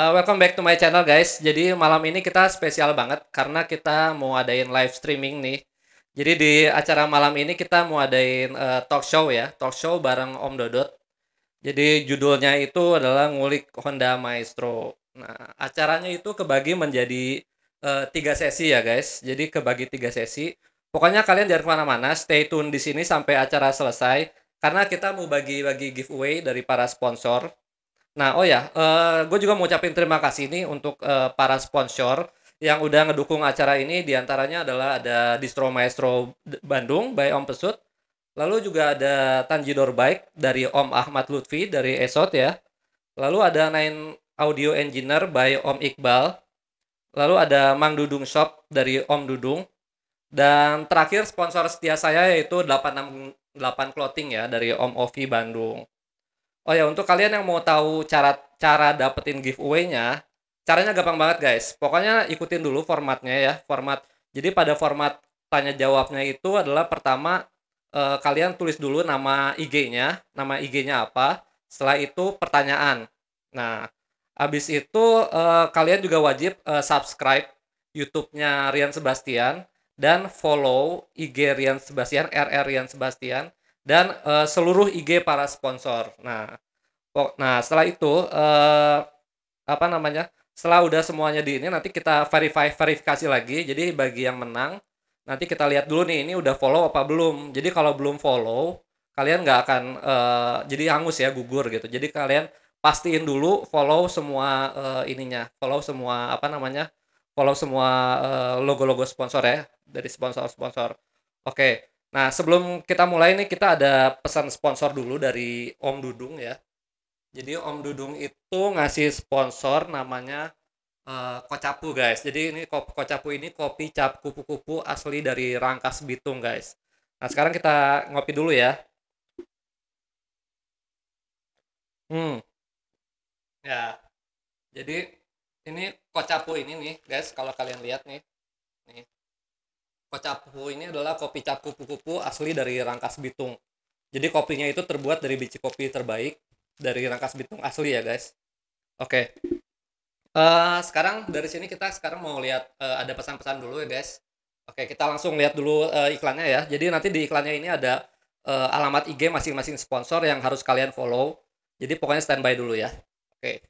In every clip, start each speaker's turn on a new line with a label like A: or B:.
A: Welcome back to my channel guys. Jadi malam ini kita spesial banget karena kita mau adain live streaming nih. Jadi di acara malam ini kita mau adain talk show ya, talk show bareng Om Dodot. Jadi judulnya itu adalah ngulik Honda Maestro. Nah, acaranya itu kebagi menjadi 3 sesi ya guys. Jadi kebagi 3 sesi. Pokoknya kalian jangan kemana-mana, stay tune di sini sampai acara selesai karena kita mau bagi-bagi giveaway dari para sponsor. Nah, oh ya, gue juga mau ucapin terima kasih nih untuk para sponsor yang udah ngedukung acara ini. Di antaranya adalah ada Distro Maestro Bandung by Om Pesut. Lalu juga ada Tanjidor Bike dari Om Ahmad Lutfi dari Esot ya. Lalu ada Nine Audio Engineer by Om Iqbal. Lalu ada Mang Dudung Shop dari Om Dudung. Dan terakhir sponsor setia saya yaitu 868 Clothing ya dari Om Ovi Bandung. Oh ya, untuk kalian yang mau tahu cara dapetin giveaway-nya, caranya gampang banget guys. Pokoknya ikutin dulu formatnya ya. Jadi pada format tanya jawabnya itu adalah pertama kalian tulis dulu nama IG-nya apa. Setelah itu pertanyaan. Nah, habis itu kalian juga wajib subscribe YouTube-nya Rian Sebastian dan follow IG Rian Sebastian, Rian Sebastian. Dan seluruh IG para sponsor. Nah, setelah itu setelah udah semuanya di ini nanti kita verifikasi lagi. Jadi bagi yang menang nanti kita lihat dulu nih ini udah follow apa belum. Jadi kalau belum follow kalian nggak akan jadi hangus ya, gugur gitu. Jadi kalian pastiin dulu follow semua follow semua logo-logo sponsor ya dari sponsor-sponsor. Oke. Nah, sebelum kita mulai nih, kita ada pesan sponsor dulu dari Om Dudung ya. Jadi Om Dudung itu ngasih sponsor namanya Kocapu guys. Jadi ini Kocapu ini kopi cap kupu-kupu asli dari Rangkas Bitung guys. Nah, sekarang kita ngopi dulu ya. Ya. Jadi ini Kocapu ini nih guys, kalau kalian lihat nih. Nih. Kocapu ini adalah kopi cap kupu-kupu asli dari Rangkas Bitung. Jadi kopinya itu terbuat dari biji kopi terbaik dari Rangkas Bitung asli ya guys. Oke. Sekarang dari sini kita mau lihat ada pesan-pesan dulu ya guys. Oke, kita langsung lihat dulu iklannya ya. Jadi nanti di iklannya ini ada alamat IG masing-masing sponsor yang harus kalian follow. Jadi pokoknya standby dulu ya. Oke.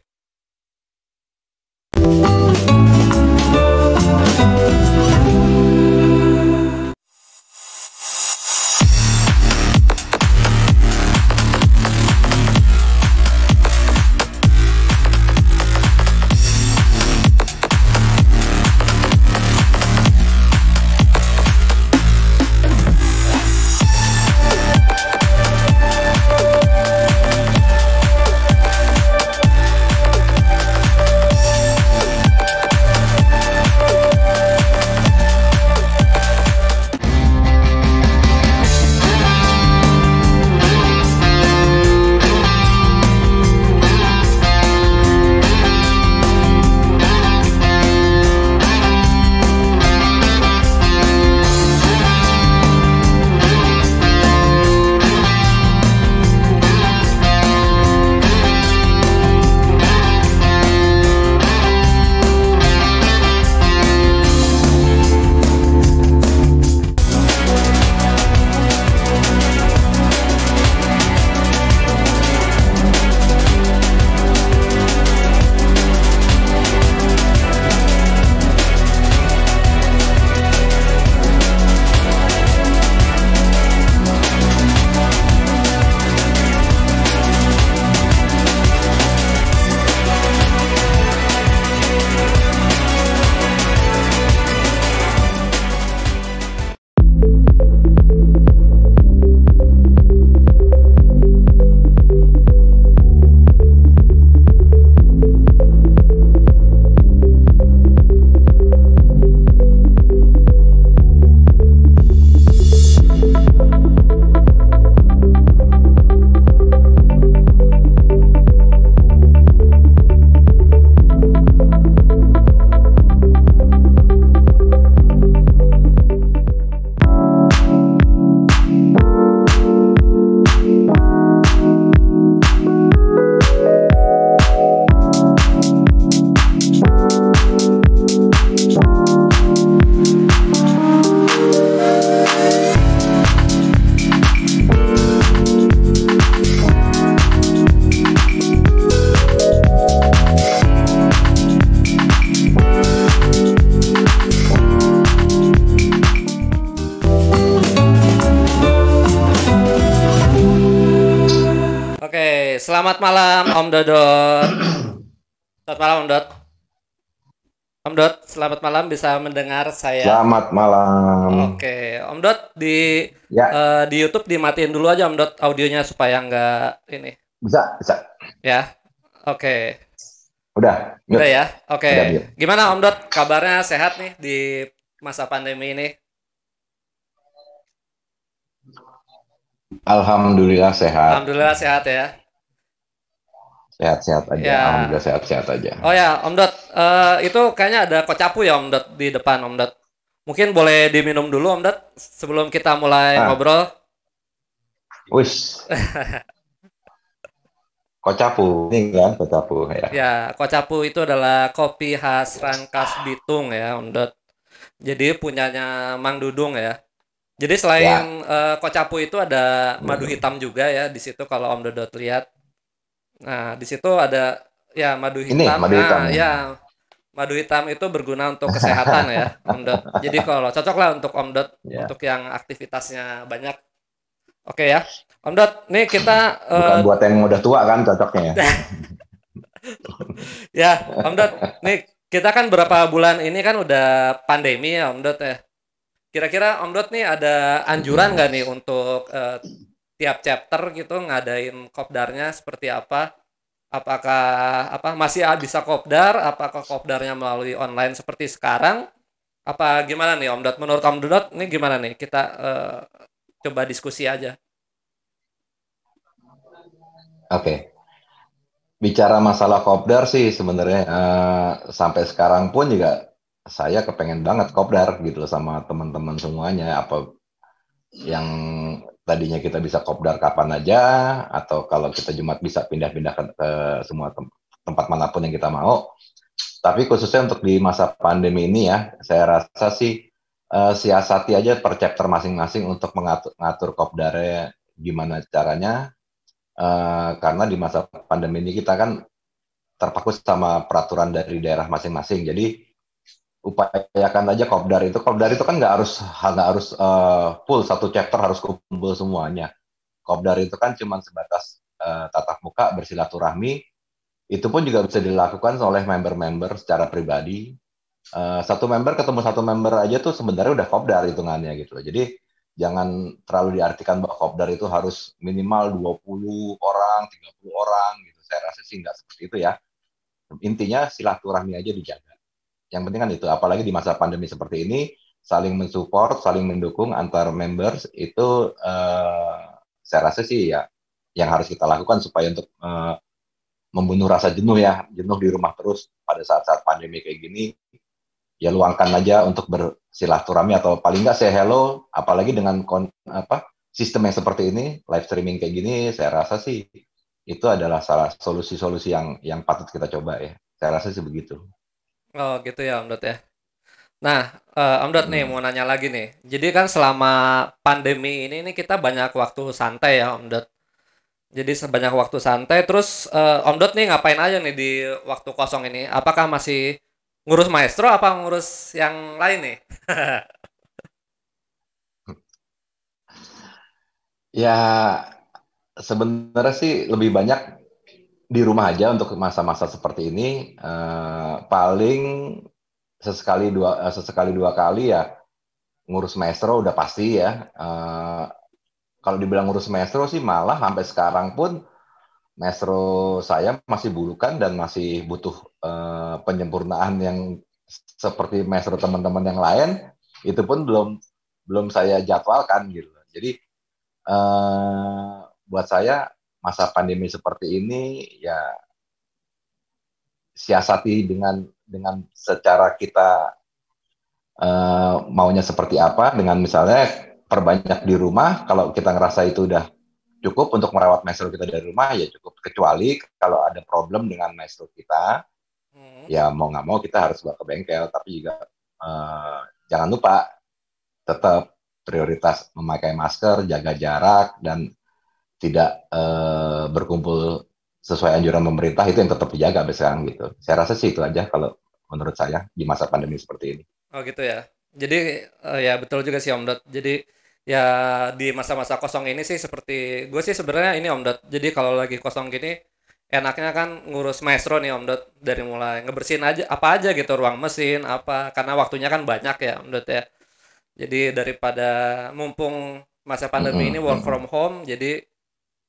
A: Oke, selamat malam Om Dodot. Selamat malam Om Dot. Om Dot, selamat malam bisa mendengar saya.
B: Selamat malam.
A: Oke, Om Dot
B: Ya,
A: di YouTube dimatiin dulu aja Om Dot audionya supaya nggak ini
B: bisa, bisa.
A: ya. Oke,
B: Udah,
A: udah
B: mute.
A: ya. Oke,
B: Udah mute.
A: gimana Om Dot? Kabarnya sehat nih di masa pandemi ini?
B: Alhamdulillah sehat.
A: Alhamdulillah sehat ya.
B: Sehat-sehat aja. Alhamdulillah
A: Ya.
B: sehat-sehat aja.
A: Oh ya, Om Dot, itu kayaknya ada kocapu ya Om Dot di depan Om Dot. Mungkin boleh diminum dulu Om Dot sebelum kita mulai
B: Ah,
A: ngobrol.
B: wis. Kocapu. Ini kan kocapu ya.
A: Ya, Kocapu itu adalah kopi khas Rangkas Bitung ya, Om Dot. Jadi punyanya Mang Dudung ya. Jadi selain
B: Ya,
A: Kocapu itu ada madu
B: betul.
A: hitam juga ya di situ kalau Om Dodot lihat. Nah, di situ ada ya madu
B: Ini
A: hitam.
B: madu hitam
A: Nah,
B: ya.
A: ya madu hitam itu berguna untuk kesehatan ya, Om Dot. Jadi kalau cocok lah untuk Om Dot
B: Ya,
A: untuk yang aktivitasnya banyak. Oke ya. Om Dot, nih kita
B: bukan buat yang udah tua kan cocoknya ya.
A: ya, Om Dot, nih kita kan berapa bulan ini kan udah pandemi ya, Om Dot ya. Kira-kira Om Dot nih ada anjuran
B: Mm-mm.
A: nggak nih untuk tiap chapter gitu ngadain kopdarnya seperti apa? Apakah masih bisa kopdar? Apakah kopdarnya melalui online seperti sekarang? Apa gimana nih Om Dot? Menurut Om Dot nih gimana nih? Kita coba diskusi aja.
B: Oke. Bicara masalah kopdar sih sebenarnya sampai sekarang pun juga saya kepengen banget kopdar gitu loh sama teman-teman semuanya. Apa yang tadinya kita bisa kopdar kapan aja, atau kalau kita Jumat bisa pindah-pindah ke semua tempat manapun yang kita mau. Tapi khususnya untuk di masa pandemi ini ya, saya rasa sih siasati aja per chapter masing-masing untuk mengatur kopdarnya gimana caranya. Karena di masa pandemi ini kita kan terpaku sama peraturan dari daerah masing-masing. Jadi upayakan aja kopdar itu kan nggak harus full satu chapter harus kumpul semuanya. Kopdar itu kan cuma sebatas tatap muka bersilaturahmi, itu pun juga bisa dilakukan oleh member-member secara pribadi. Satu member ketemu satu member aja tuh sebenarnya udah kopdar hitungannya gitu loh. Jadi jangan terlalu diartikan bahwa kopdar itu harus minimal 20 orang, 30 orang gitu. Saya rasa sih nggak seperti itu ya. Intinya silaturahmi aja dijaga. Yang penting kan itu, apalagi di masa pandemi seperti ini, saling mensupport, saling mendukung antar members itu saya rasa sih ya yang harus kita lakukan supaya untuk membunuh rasa jenuh ya, jenuh di rumah terus pada saat-saat pandemi kayak gini, ya luangkan aja untuk bersilaturahmi atau paling nggak say hello, apalagi dengan sistem yang seperti ini, live streaming kayak gini, saya rasa sih itu adalah salah solusi-solusi yang patut kita coba ya. Saya rasa sih begitu.
A: Oh gitu ya Om Dot ya. Nah, Om Dot nih mau
B: Hmm.
A: nanya lagi nih. Jadi kan selama pandemi ini nih kita banyak waktu santai ya Om Dot. Jadi sebanyak waktu santai, terus Om Dot nih ngapain aja nih di waktu kosong ini? Apakah masih ngurus maestro apa ngurus yang lain nih?
B: Ya sebenarnya sih lebih banyak di rumah aja untuk masa-masa seperti ini. Paling sesekali dua kali ya ngurus maestro udah pasti ya. Kalau dibilang ngurus maestro sih malah sampai sekarang pun maestro saya masih bulukan dan masih butuh penyempurnaan yang seperti maestro teman-teman yang lain. Itu pun belum belum saya jadwalkan gitu. Jadi buat saya masa pandemi seperti ini ya siasati dengan secara kita maunya seperti apa, dengan misalnya perbanyak di rumah. Kalau kita ngerasa itu udah cukup untuk merawat maestro kita dari rumah ya cukup, kecuali kalau ada problem dengan maestro kita
A: Hmm.
B: ya mau nggak mau kita harus bawa ke bengkel. Tapi juga eh, jangan lupa tetap prioritas memakai masker, jaga jarak, dan tidak berkumpul sesuai anjuran pemerintah, itu yang tetap dijaga sekarang gitu. Saya rasa sih itu aja kalau menurut saya di masa pandemi seperti ini.
A: Oh gitu ya. Jadi ya betul juga sih Om Dot. Jadi Ya di masa-masa kosong ini sih seperti gue sih sebenarnya ini Om Dot. Jadi kalau lagi kosong gini enaknya kan ngurus maestro nih Om Dot, dari mulai ngebersihin aja apa aja gitu, ruang mesin apa, karena waktunya kan banyak ya Om Dot ya. Jadi daripada mumpung masa pandemi ini
B: Mm-mm,
A: work
B: mm-mm.
A: from home, jadi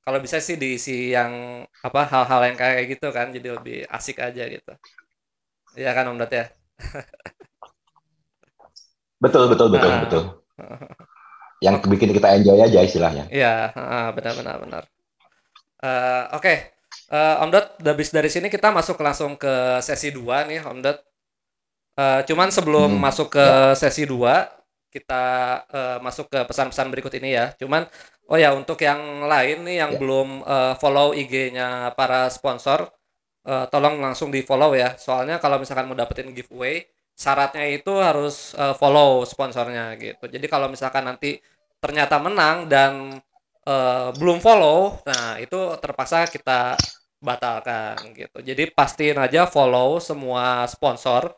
A: kalau bisa sih diisi yang apa, hal-hal yang kayak gitu kan, jadi lebih asik aja gitu. Iya kan Om Dot ya?
B: Betul, betul, betul, betul.
A: Heeh.
B: Yang
A: Oke,
B: bikin kita enjoy aja istilahnya.
A: iya, heeh, benar benar benar. Oke. Om Dot, habis dari sini kita masuk langsung ke sesi 2 nih Om Dot. Cuman sebelum
B: Mm-mm.
A: masuk ke
B: Ya,
A: sesi 2 kita masuk ke pesan-pesan berikut ini ya. Cuman, oh ya, untuk yang lain nih yang
B: ya.
A: belum follow IG-nya para sponsor, tolong langsung di follow ya. Soalnya kalau misalkan mau dapetin giveaway, syaratnya itu harus follow sponsornya gitu. Jadi kalau misalkan nanti ternyata menang dan belum follow, nah itu terpaksa kita batalkan gitu. Jadi pastiin aja follow semua sponsor,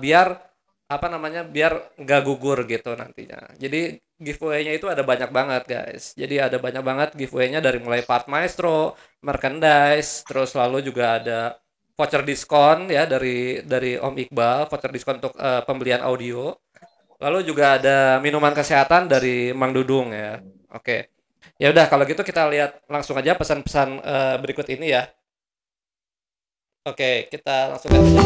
A: biar apa namanya, biar nggak gugur gitu nantinya. Jadi giveaway-nya itu ada banyak banget guys. Jadi ada banyak banget giveaway-nya, dari mulai part maestro, merchandise, terus lalu juga ada voucher diskon ya dari Om Iqbal, voucher diskon untuk pembelian audio. Lalu juga ada minuman kesehatan dari Mang Dudung ya. Oke. Ya udah kalau gitu kita lihat langsung aja pesan-pesan berikut ini ya. Oke, kita langsung lihat aja.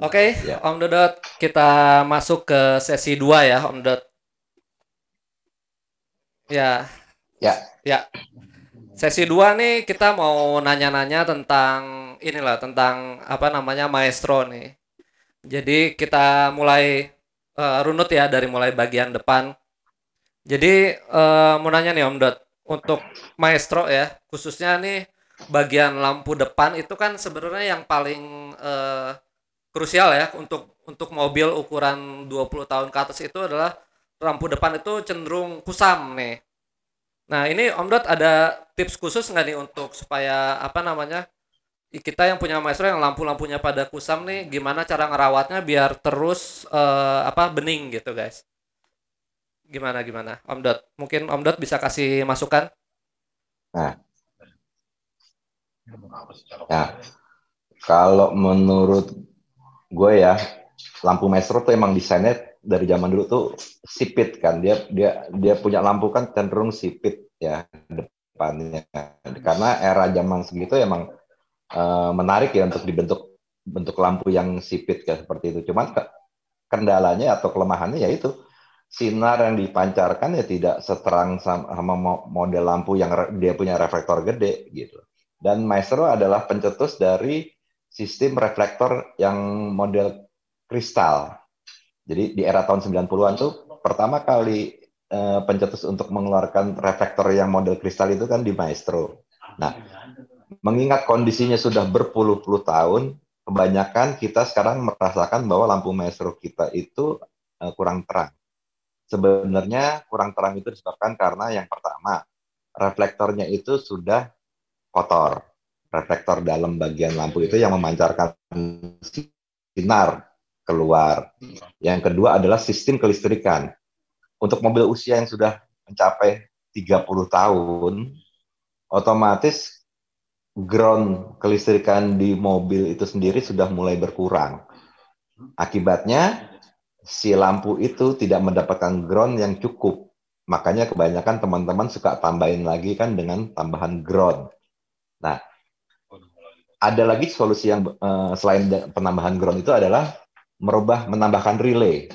A: Oke,
B: Ya,
A: Om Dodot, kita masuk ke sesi 2 ya, Om Dodot. Ya,
B: ya,
A: ya. Sesi 2 nih kita mau nanya-nanya tentang inilah, tentang apa namanya, maestro nih. Jadi kita mulai runut ya dari mulai bagian depan. Jadi mau nanya nih Om Dot, untuk maestro ya, khususnya nih bagian lampu depan itu kan sebenarnya yang paling krusial ya untuk mobil ukuran 20 tahun ke atas itu adalah lampu depan itu cenderung kusam nih. Nah, ini Om Dot ada tips khusus nggak nih untuk supaya apa namanya kita yang punya Maestro yang lampu-lampunya pada kusam nih, gimana cara ngerawatnya biar terus apa bening gitu guys? Gimana gimana Om Dot? Mungkin Om Dot bisa kasih masukan?
B: Nah, ya kalau menurut gue ya, lampu maestro tuh emang desainnya dari zaman dulu tuh sipit kan. Dia punya lampu kan cenderung sipit ya depannya. Karena era zaman segitu emang menarik ya untuk dibentuk bentuk lampu yang sipit kayak seperti itu. Cuman kendalanya atau kelemahannya yaitu sinar yang dipancarkan ya tidak seterang sama model lampu yang dia punya reflektor gede gitu. Dan Maestro adalah pencetus dari sistem reflektor yang model kristal. Jadi di era tahun 90-an tuh pertama kali pencetus untuk mengeluarkan reflektor yang model kristal itu kan di Maestro. Nah, mengingat kondisinya sudah berpuluh-puluh tahun, kebanyakan kita sekarang merasakan bahwa lampu Maestro kita itu kurang terang. Sebenarnya kurang terang itu disebabkan karena yang pertama, reflektornya itu sudah kotor. Reflektor dalam bagian lampu itu yang memancarkan sinar keluar. Yang kedua adalah sistem kelistrikan. Untuk mobil usia yang sudah mencapai 30 tahun, otomatis ground kelistrikan di mobil itu sendiri sudah mulai berkurang. Akibatnya, si lampu itu tidak mendapatkan ground yang cukup. Makanya kebanyakan teman-teman suka tambahin lagi kan dengan tambahan ground. Nah, ada lagi solusi yang selain penambahan ground itu adalah menambahkan relay.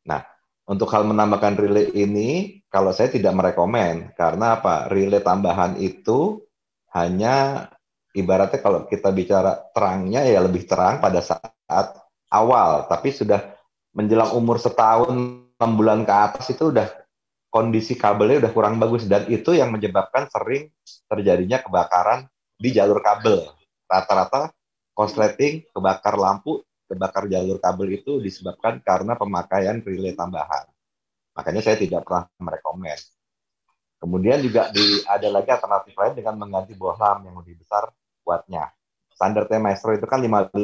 B: Nah, untuk hal menambahkan relay ini, kalau saya tidak merekomen, karena apa? Relay tambahan itu hanya ibaratnya kalau kita bicara terangnya ya lebih terang pada saat awal, tapi sudah menjelang umur setahun, 6 bulan ke atas itu udah kondisi kabelnya udah kurang bagus dan itu yang menyebabkan sering terjadinya kebakaran di jalur kabel. Rata-rata korsleting, kebakar lampu, kebakar jalur kabel itu disebabkan karena pemakaian relay tambahan. Makanya saya tidak pernah merekomend. Kemudian juga ada lagi alternatif lain dengan mengganti bohlam yang lebih besar wattnya. Standar Maestro itu kan 55-60.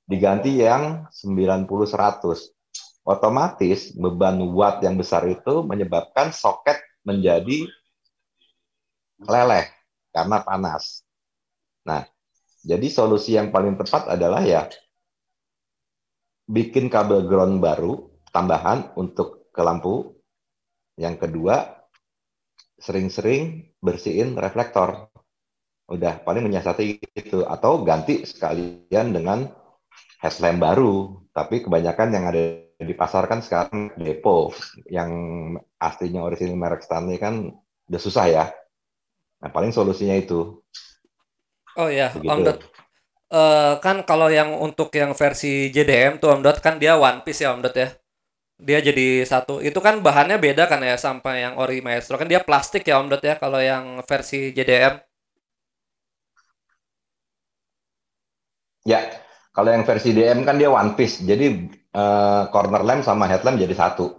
B: Diganti yang 90-100. Otomatis beban watt yang besar itu menyebabkan soket menjadi meleleh karena panas. Nah, jadi solusi yang paling tepat adalah ya bikin kabel ground baru tambahan untuk ke lampu. Yang kedua, sering-sering bersihin reflektor. Udah paling menyiasati gitu atau ganti sekalian dengan headlamp baru. Tapi kebanyakan yang ada di pasar kan sekarang Depo yang aslinya orisinil merek Stanley kan udah susah ya. Nah, paling solusinya itu
A: Oh ya, Om Dot.
B: begitu.
A: Kan kalau yang untuk yang versi JDM tuh Om Dot kan dia one piece ya Om Dot ya. Dia jadi satu. Itu kan bahannya beda kan ya sampai yang Ori Maestro. Kan dia plastik ya Om Dot ya kalau yang versi JDM.
B: Ya, kalau yang versi DM kan dia one piece. Jadi corner lamp sama headlamp jadi satu.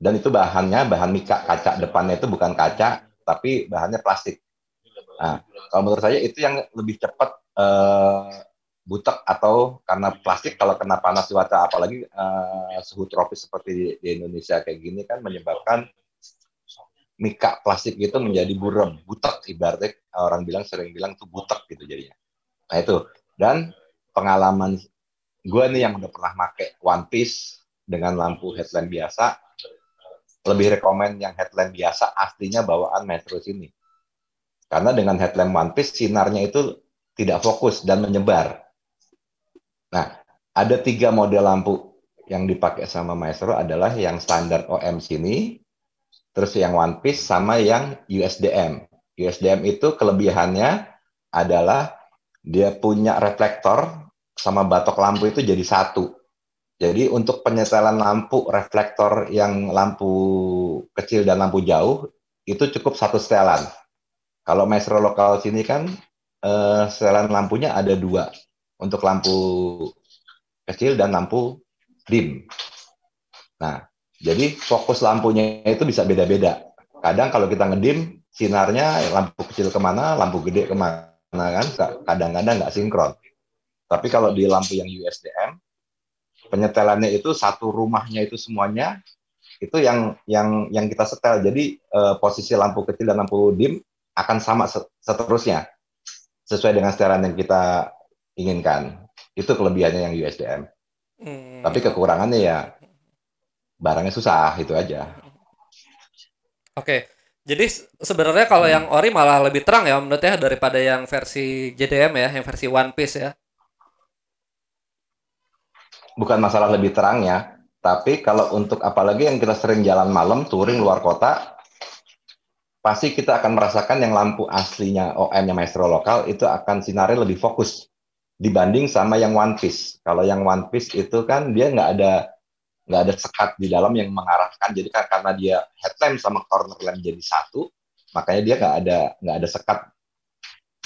B: Dan itu bahan mika, kaca depannya itu bukan kaca, tapi bahannya plastik. Nah, kalau menurut saya itu yang lebih cepat butek atau karena plastik kalau kena panas cuaca apalagi suhu tropis seperti di Indonesia kayak gini kan menyebabkan mika plastik itu menjadi buram, butek ibaratnya orang sering bilang tuh butek gitu jadinya. Nah itu dan pengalaman gue nih yang udah pernah make One Piece dengan lampu headlamp biasa lebih rekomen yang headlamp biasa aslinya bawaan Metro sini. Karena dengan headlamp One Piece sinarnya itu tidak fokus dan menyebar. Nah, ada 3 model lampu yang dipakai sama Maestro adalah yang standar OM sini, terus yang One Piece sama yang USDM. USDM itu kelebihannya adalah dia punya reflektor sama batok lampu itu jadi satu. Jadi untuk penyetelan lampu reflektor yang lampu kecil dan lampu jauh itu cukup satu setelan. Kalau Maestro lokal sini kan setelan lampunya ada 2. untuk lampu kecil dan lampu dim. Nah, jadi fokus lampunya itu bisa beda-beda. Kadang kalau kita ngedim, sinarnya lampu kecil kemana, lampu gede kemana kan, kadang-kadang nggak sinkron. Tapi kalau di lampu yang USDM, penyetelannya itu satu rumahnya itu semuanya itu yang kita setel. Jadi posisi lampu kecil dan lampu dim akan sama seterusnya sesuai dengan setelan yang kita inginkan. Itu kelebihannya yang USDM. Tapi
A: Oke.
B: kekurangannya ya barangnya susah itu aja.
A: Oke. Jadi sebenarnya kalau yang ori malah lebih terang ya menurut ya daripada yang versi JDM ya, yang versi One Piece ya.
B: Bukan masalah lebih terang ya, tapi kalau untuk apalagi yang kita sering jalan malam, touring luar kota, pasti kita akan merasakan yang lampu aslinya OM-nya Maestro lokal itu akan sinarnya lebih fokus dibanding sama yang One Piece. Kalau yang One Piece itu kan dia nggak ada sekat di dalam yang mengarahkan. Jadi kan karena dia headlamp sama corner lamp jadi satu, makanya dia nggak ada sekat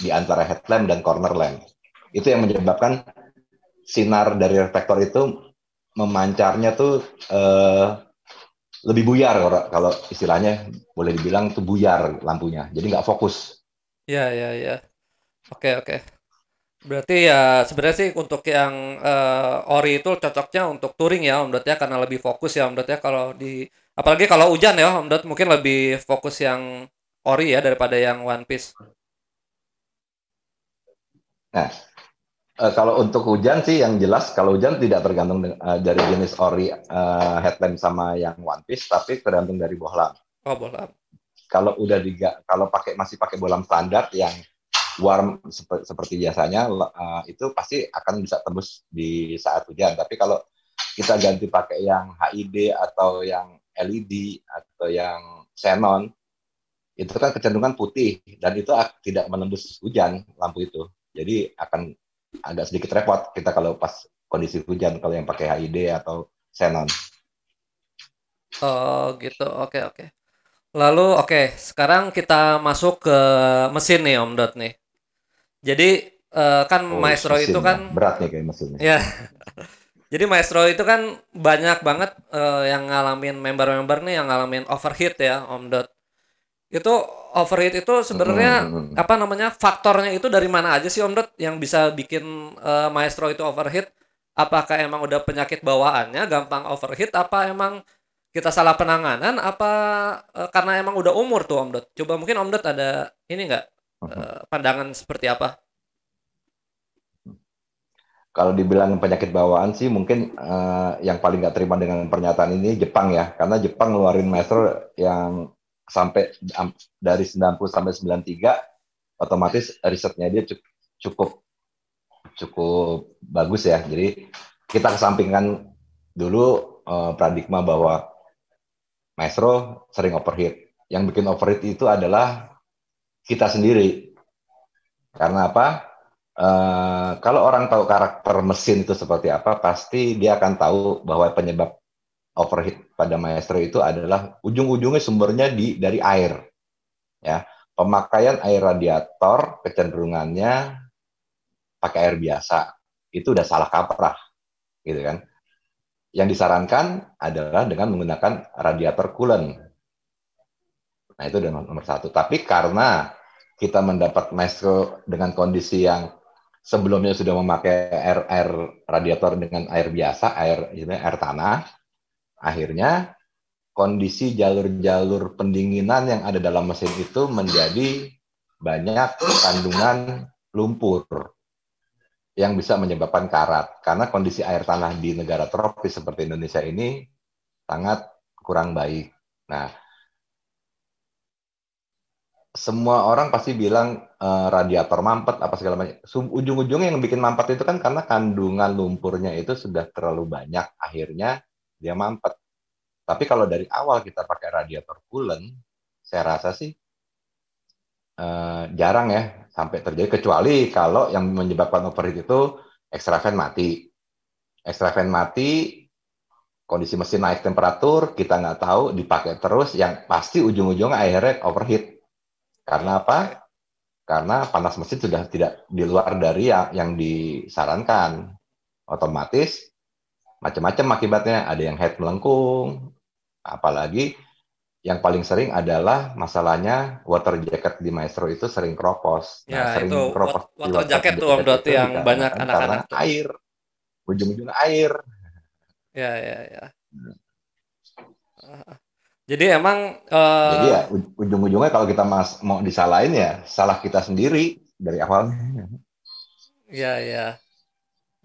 B: di antara headlamp dan corner lamp. Itu yang menyebabkan sinar dari reflektor itu memancarnya tuh lebih buyar kalau istilahnya boleh dibilang tuh buyar lampunya. Jadi nggak fokus.
A: Ya, ya, ya. Oke, oke. Berarti ya sebenarnya sih untuk yang ori itu cocoknya untuk touring ya Om Dot ya karena lebih fokus ya Om Dot ya kalau di apalagi kalau hujan ya Om Dot mungkin lebih fokus yang ori ya daripada yang One Piece.
B: Nah, kalau untuk hujan sih yang jelas kalau hujan tidak tergantung dari jenis ori headlamp sama yang One Piece, tapi tergantung dari bohlam.
A: Oh, bola.
B: Kalau udah kalau masih pakai bohlam standar yang warm seperti biasanya itu pasti akan bisa tembus di saat hujan. Tapi kalau kita ganti pakai yang HID atau yang LED atau yang xenon itu kan kecenderungan putih dan itu tidak menembus hujan lampu itu. Jadi akan agak sedikit repot kita kalau pas kondisi hujan kalau yang pakai HID atau xenon.
A: Oh, gitu. Oke, oke. Lalu oke, sekarang kita masuk ke mesin nih Om Dot nih. Jadi kan
B: Oh,
A: Maestro itu
B: mesin ya.
A: kan
B: Berat nih kayak mesinnya.
A: ya. Jadi Maestro itu kan banyak banget yang ngalamin member-member nih yang ngalamin overheat ya Om Dot. Itu overheat itu sebenarnya
B: Mm-mm.
A: apa namanya faktornya itu dari mana aja sih Om Dot yang bisa bikin Maestro itu overheat? Apakah emang udah penyakit bawaannya gampang overheat? Apa emang kita salah penanganan? Apa karena emang udah umur tuh Om Dot? Coba mungkin Om Dot ada ini nggak pandangan seperti apa?
B: Kalau dibilang penyakit bawaan sih mungkin yang paling nggak terima dengan pernyataan ini Jepang ya. Karena Jepang ngeluarin maestro yang sampai dari 90 sampai 93 otomatis risetnya dia cukup cukup bagus ya. Jadi kita kesampingkan dulu paradigma bahwa maestro sering overheat. Yang bikin overheat itu adalah kita sendiri. Karena apa? Kalau orang tahu karakter mesin itu seperti apa, pasti dia akan tahu bahwa penyebab overheat pada maestro itu adalah ujung-ujungnya sumbernya dari air. Ya, pemakaian air radiator kecenderungannya pakai air biasa itu udah salah kaprah, gitu kan? Yang disarankan adalah dengan menggunakan radiator coolant. Nah itu nomor satu. Tapi karena kita mendapat maestro dengan kondisi yang sebelumnya sudah memakai air radiator dengan air biasa, air tanah, akhirnya kondisi jalur-jalur pendinginan yang ada dalam mesin itu menjadi banyak kandungan lumpur yang bisa menyebabkan karat. Karena kondisi air tanah di negara tropis seperti Indonesia ini sangat kurang baik. Nah, semua orang pasti bilang radiator mampet apa segala macam. Ujung-ujungnya yang bikin mampet itu kan karena kandungan lumpurnya itu sudah terlalu banyak, akhirnya dia mampet. Tapi kalau dari awal kita pakai radiator coolant, saya rasa sih jarang ya sampai terjadi kecuali kalau yang menyebabkan overheat itu extra mati. Extra mati, kondisi mesin naik temperatur, kita nggak tahu, dipakai terus, yang pasti ujung-ujungnya akhirnya overheat. Karena
A: Oke.
B: apa? karena panas mesin sudah tidak di luar dari yang disarankan. Otomatis macam-macam akibatnya. Ada yang head melengkung, apalagi yang paling sering adalah masalahnya water jacket di Maestro itu sering keropos.
A: Ya,
B: Nah,
A: itu
B: sering keropos di
A: water
B: water
A: jacket tuh Om
B: jacket
A: Dot
B: itu
A: yang banyak
B: dikarenakan karena
A: anak-anak tuh.
B: air, ujung-ujungnya air.
A: Ya, ya, ya. Jadi emang
B: Jadi ya ujung-ujungnya kalau kita mau disalahin ya salah kita sendiri dari awalnya.
A: ya, ya,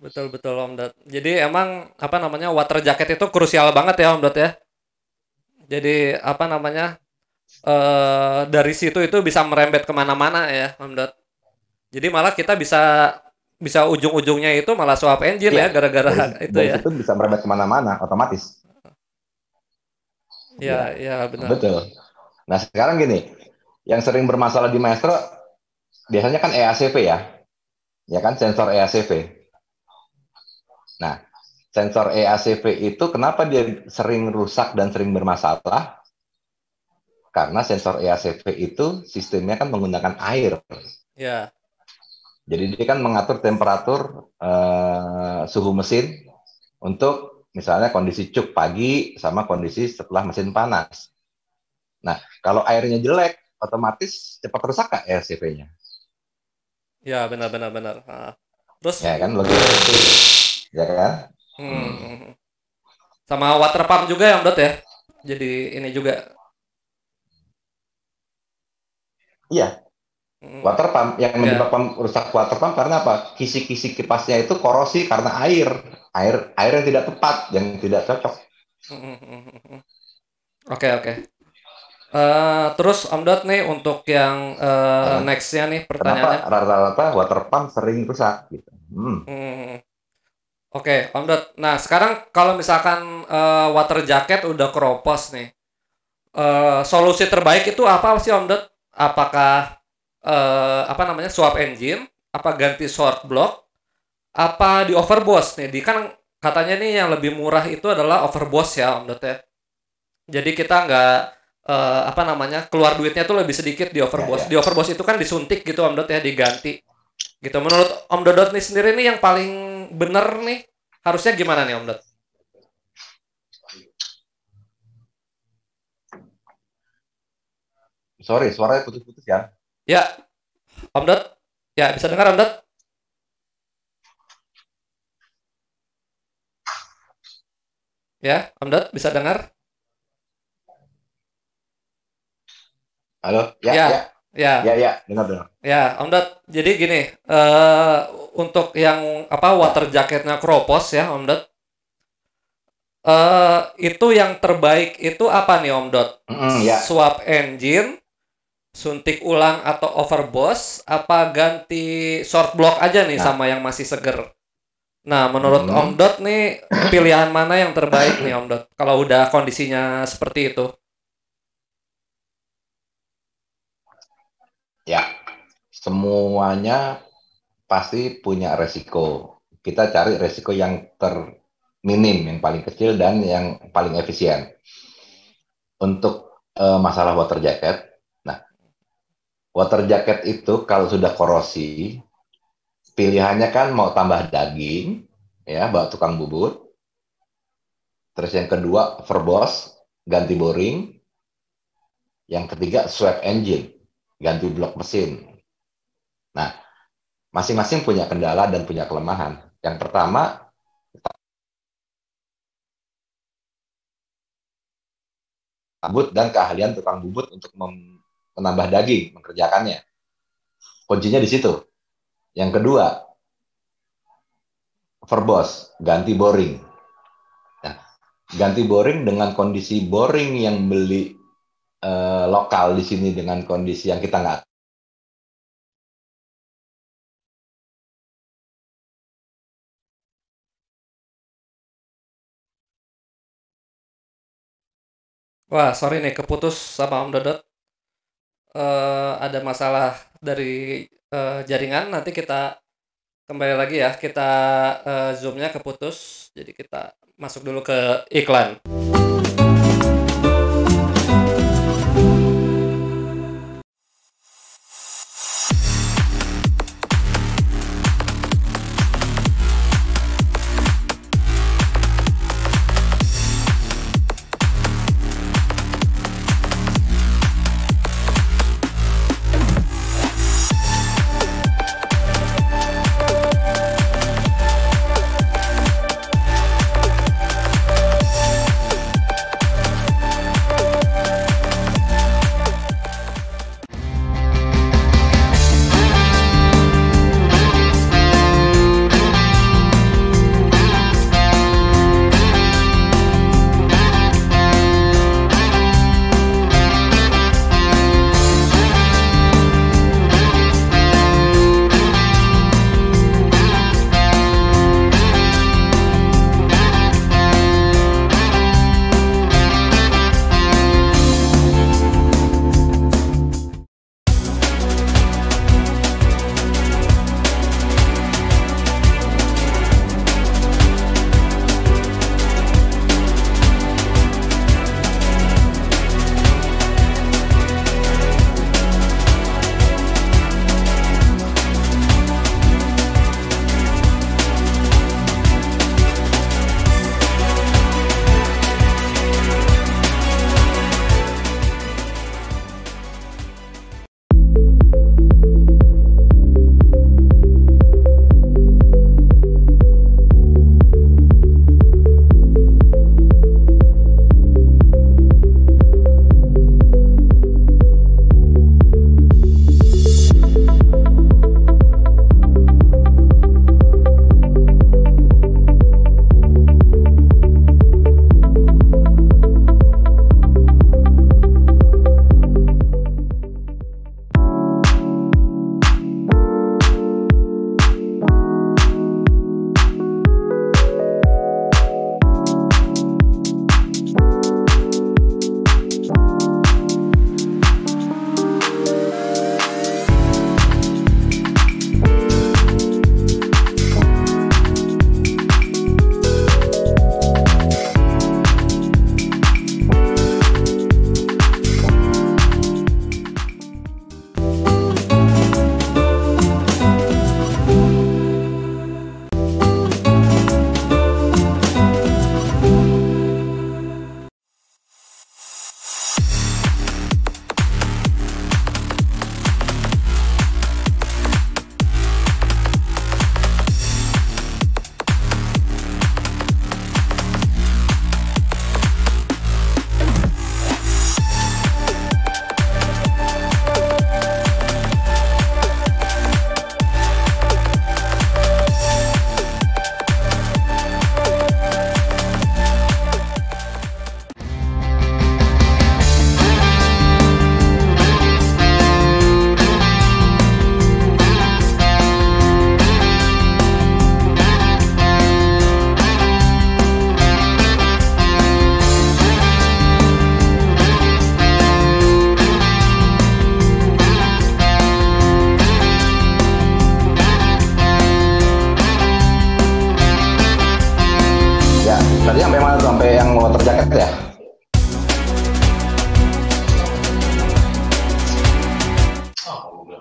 A: betul betul Om Dot. Jadi emang apa namanya water jacket itu krusial banget ya Om Dot ya. Jadi apa namanya dari situ itu bisa merembet kemana-mana ya Om Dot. Jadi malah kita bisa bisa ujung-ujungnya itu malah swap engine ya
B: Iya,
A: gara-gara itu
B: dari
A: ya.
B: situ bisa merembet kemana-mana otomatis.
A: Ya,
B: Ya,
A: ya benar.
B: betul. Nah sekarang gini, yang sering bermasalah di Maestro biasanya kan EACV ya kan sensor EACV. Nah, sensor EACV itu kenapa dia sering rusak dan sering bermasalah? Karena sensor EACV itu sistemnya kan menggunakan air.
A: Ya,
B: Jadi dia kan mengatur temperatur suhu mesin untuk misalnya kondisi cuk pagi sama kondisi setelah mesin panas. Nah, kalau airnya jelek, otomatis cepat rusak kak EACV-nya.
A: ya benar benar benar. Terus
B: Ya kan, logika itu. Ya kan?
A: hmm, sama water pump juga ya Om Dot ya. Jadi ini juga.
B: Iya,
A: Hmm,
B: water pump yang
A: ya.
B: menyebabkan rusak water pump karena apa? Kisi-kisi kipasnya itu korosi karena air yang tidak tepat, yang tidak cocok.
A: Oke oke. Terus Om Dot nih untuk yang
B: Ya.
A: nextnya nih
B: Kenapa
A: pertanyaannya.
B: rata-rata water pump sering rusak? Gitu.
A: Hmm, Oke Om Dot. Nah sekarang kalau misalkan water jacket udah keropos nih, solusi terbaik itu apa sih Om Dot? Apakah apa namanya swap engine? Apa ganti short block? Apa di overboss nih? Di kan katanya nih yang lebih murah itu adalah overboss ya Om Dot ya. Jadi kita nggak apa namanya keluar duitnya tuh lebih sedikit di
B: Ya,
A: overboss. Di
B: ya.
A: overboss itu kan disuntik gitu Om Dot ya diganti. Gitu. Menurut Om Dodot nih sendiri nih yang paling bener nih harusnya gimana nih Om Dot?
B: Sorry, suaranya putus-putus ya.
A: Ya Om Dot, ya bisa dengar Om Dot? Ya Om Dot bisa dengar?
B: Halo, ya, ya,
A: Ya
B: ya,
A: ya
B: ya, dengar-dengar.
A: ya Om Dot. Jadi gini untuk yang apa water
B: Ya,
A: jacketnya Kropos ya Om Dot. Itu yang terbaik itu apa nih Om Dot?
B: ya.
A: Swap engine, suntik ulang atau overboss, apa ganti short block aja nih
B: Nah,
A: sama yang masih seger? Nah, menurut Om Dot nih pilihan mana yang terbaik nih Om Dot? Kalau udah kondisinya seperti itu.
B: ya, semuanya pasti punya resiko. Kita cari resiko yang terminim, yang paling kecil dan yang paling efisien. Untuk masalah water jacket, nah, water jacket itu kalau sudah korosi, pilihannya kan mau tambah daging, ya, bawa tukang bubut. Terus yang kedua, verbos, ganti boring. Yang ketiga, swap engine, ganti blok mesin. Nah, masing-masing punya kendala dan punya kelemahan. Yang pertama, bubut dan keahlian tukang bubut untuk menambah daging, mengerjakannya. Kuncinya di situ. Yang kedua, verbos, ganti boring. Nah, ganti boring dengan kondisi boring yang beli lokal di sini dengan kondisi yang kita nggak.
A: Wah, sorry nih keputus sama Om Dodot. Ada masalah dari jaringan. Nanti kita kembali lagi ya. Kita zoomnya keputus. Jadi kita masuk dulu ke iklan.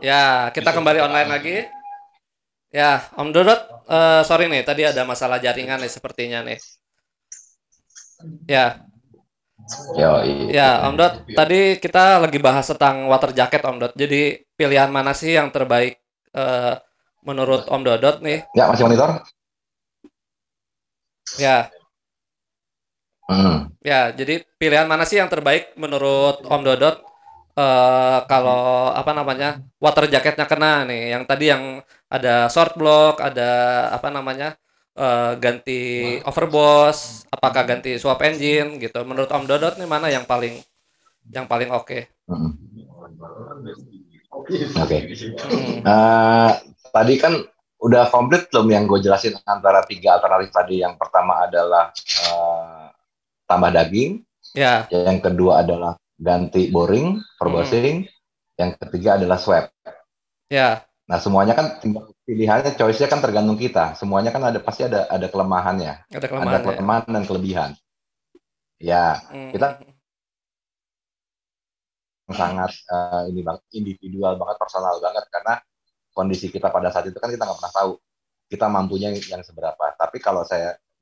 A: Ya, kita kembali online lagi. Ya, Om Dodot, sorry nih, tadi ada masalah jaringan nih sepertinya nih. Ya,
B: Yoi.
A: ya, Om Dot, tadi kita lagi bahas tentang water jacket, Om Dot. Jadi, pilihan mana sih yang terbaik eh, menurut Om Dodot nih?
B: Ya, masih monitor?
A: Ya,
B: Hmm.
A: ya, jadi pilihan mana sih yang terbaik menurut Om Dodot? Kalau apa namanya water jacketnya kena nih, yang tadi yang ada short block, ada apa namanya ganti overboss, apakah ganti swap engine gitu. Menurut Om Dodot nih mana yang paling oke?
B: Hmm. Oke.
A: Mm-mm.
B: Tadi kan udah komplit belum yang gue jelasin antara tiga alternatif tadi. Yang pertama adalah tambah daging,
A: Ya,
B: yang kedua adalah ganti boring,
A: mm-mm.
B: perbosing, yang ketiga adalah swap.
A: Ya,
B: Nah, semuanya kan pilihannya, choice-nya kan tergantung kita. Semuanya kan pasti ada kelemahannya,
A: ada
B: ada
A: kelemahannya ya.
B: kelemahan dan kelebihan. Ya, kita
A: Mm-mm.
B: sangat ini banget individual banget, personal banget karena kondisi kita pada saat itu kan kita nggak pernah tahu kita mampunya yang seberapa. Tapi kalau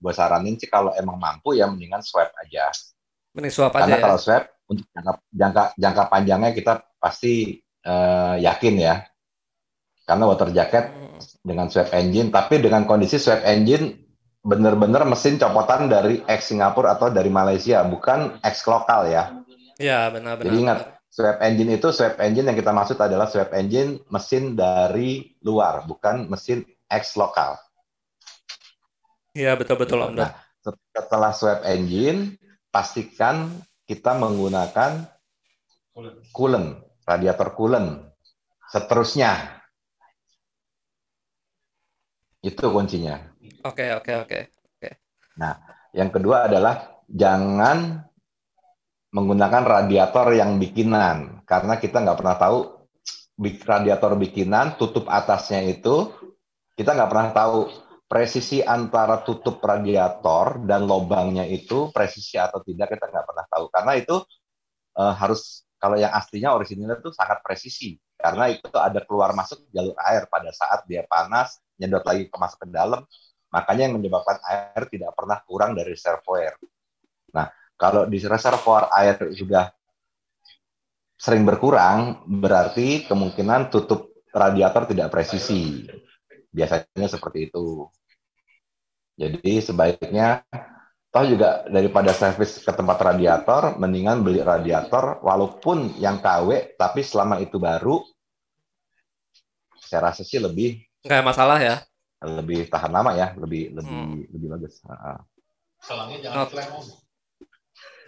B: gue saranin sih kalau emang mampu ya mendingan swab aja.
A: Mending swap aja
B: Karena
A: ya.
B: kalau swab untuk jangka panjangnya kita pasti yakin ya. Karena water jacket
A: Mm.
B: dengan swab engine, tapi dengan kondisi swab engine bener-bener mesin copotan dari ex Singapura atau dari Malaysia, bukan ex lokal ya.
A: Ya, benar
B: Jadi
A: benar
B: ingat,
A: benar.
B: swap engine yang kita maksud adalah swap engine mesin dari luar, bukan mesin ex lokal.
A: Iya, betul betul
B: Gitu.
A: Om Dot.
B: Nah, setelah swap engine, pastikan kita menggunakan coolant, radiator coolant. Seterusnya, itu kuncinya.
A: Oke oke oke oke.
B: Nah, yang kedua adalah jangan menggunakan radiator yang bikinan, karena kita nggak pernah tahu radiator bikinan, tutup atasnya itu, kita nggak pernah tahu presisi antara tutup radiator dan lubangnya itu presisi atau tidak, kita nggak pernah tahu. Karena itu harus, kalau yang aslinya orisinilnya itu sangat presisi, karena itu ada keluar masuk jalur air pada saat dia panas, nyedot lagi masuk ke dalam, makanya yang menyebabkan air tidak pernah kurang dari reservoir. Nah, kalau di reservoir air sudah sering berkurang, berarti kemungkinan tutup radiator tidak presisi. Biasanya seperti itu. Jadi sebaiknya, toh juga daripada servis ke tempat radiator, mendingan beli radiator walaupun yang KW, tapi selama itu baru, saya rasa sih lebih
A: Nggak masalah ya.
B: lebih tahan lama ya, lebih
A: Hmm.
B: lebih lebih bagus.
A: Oh,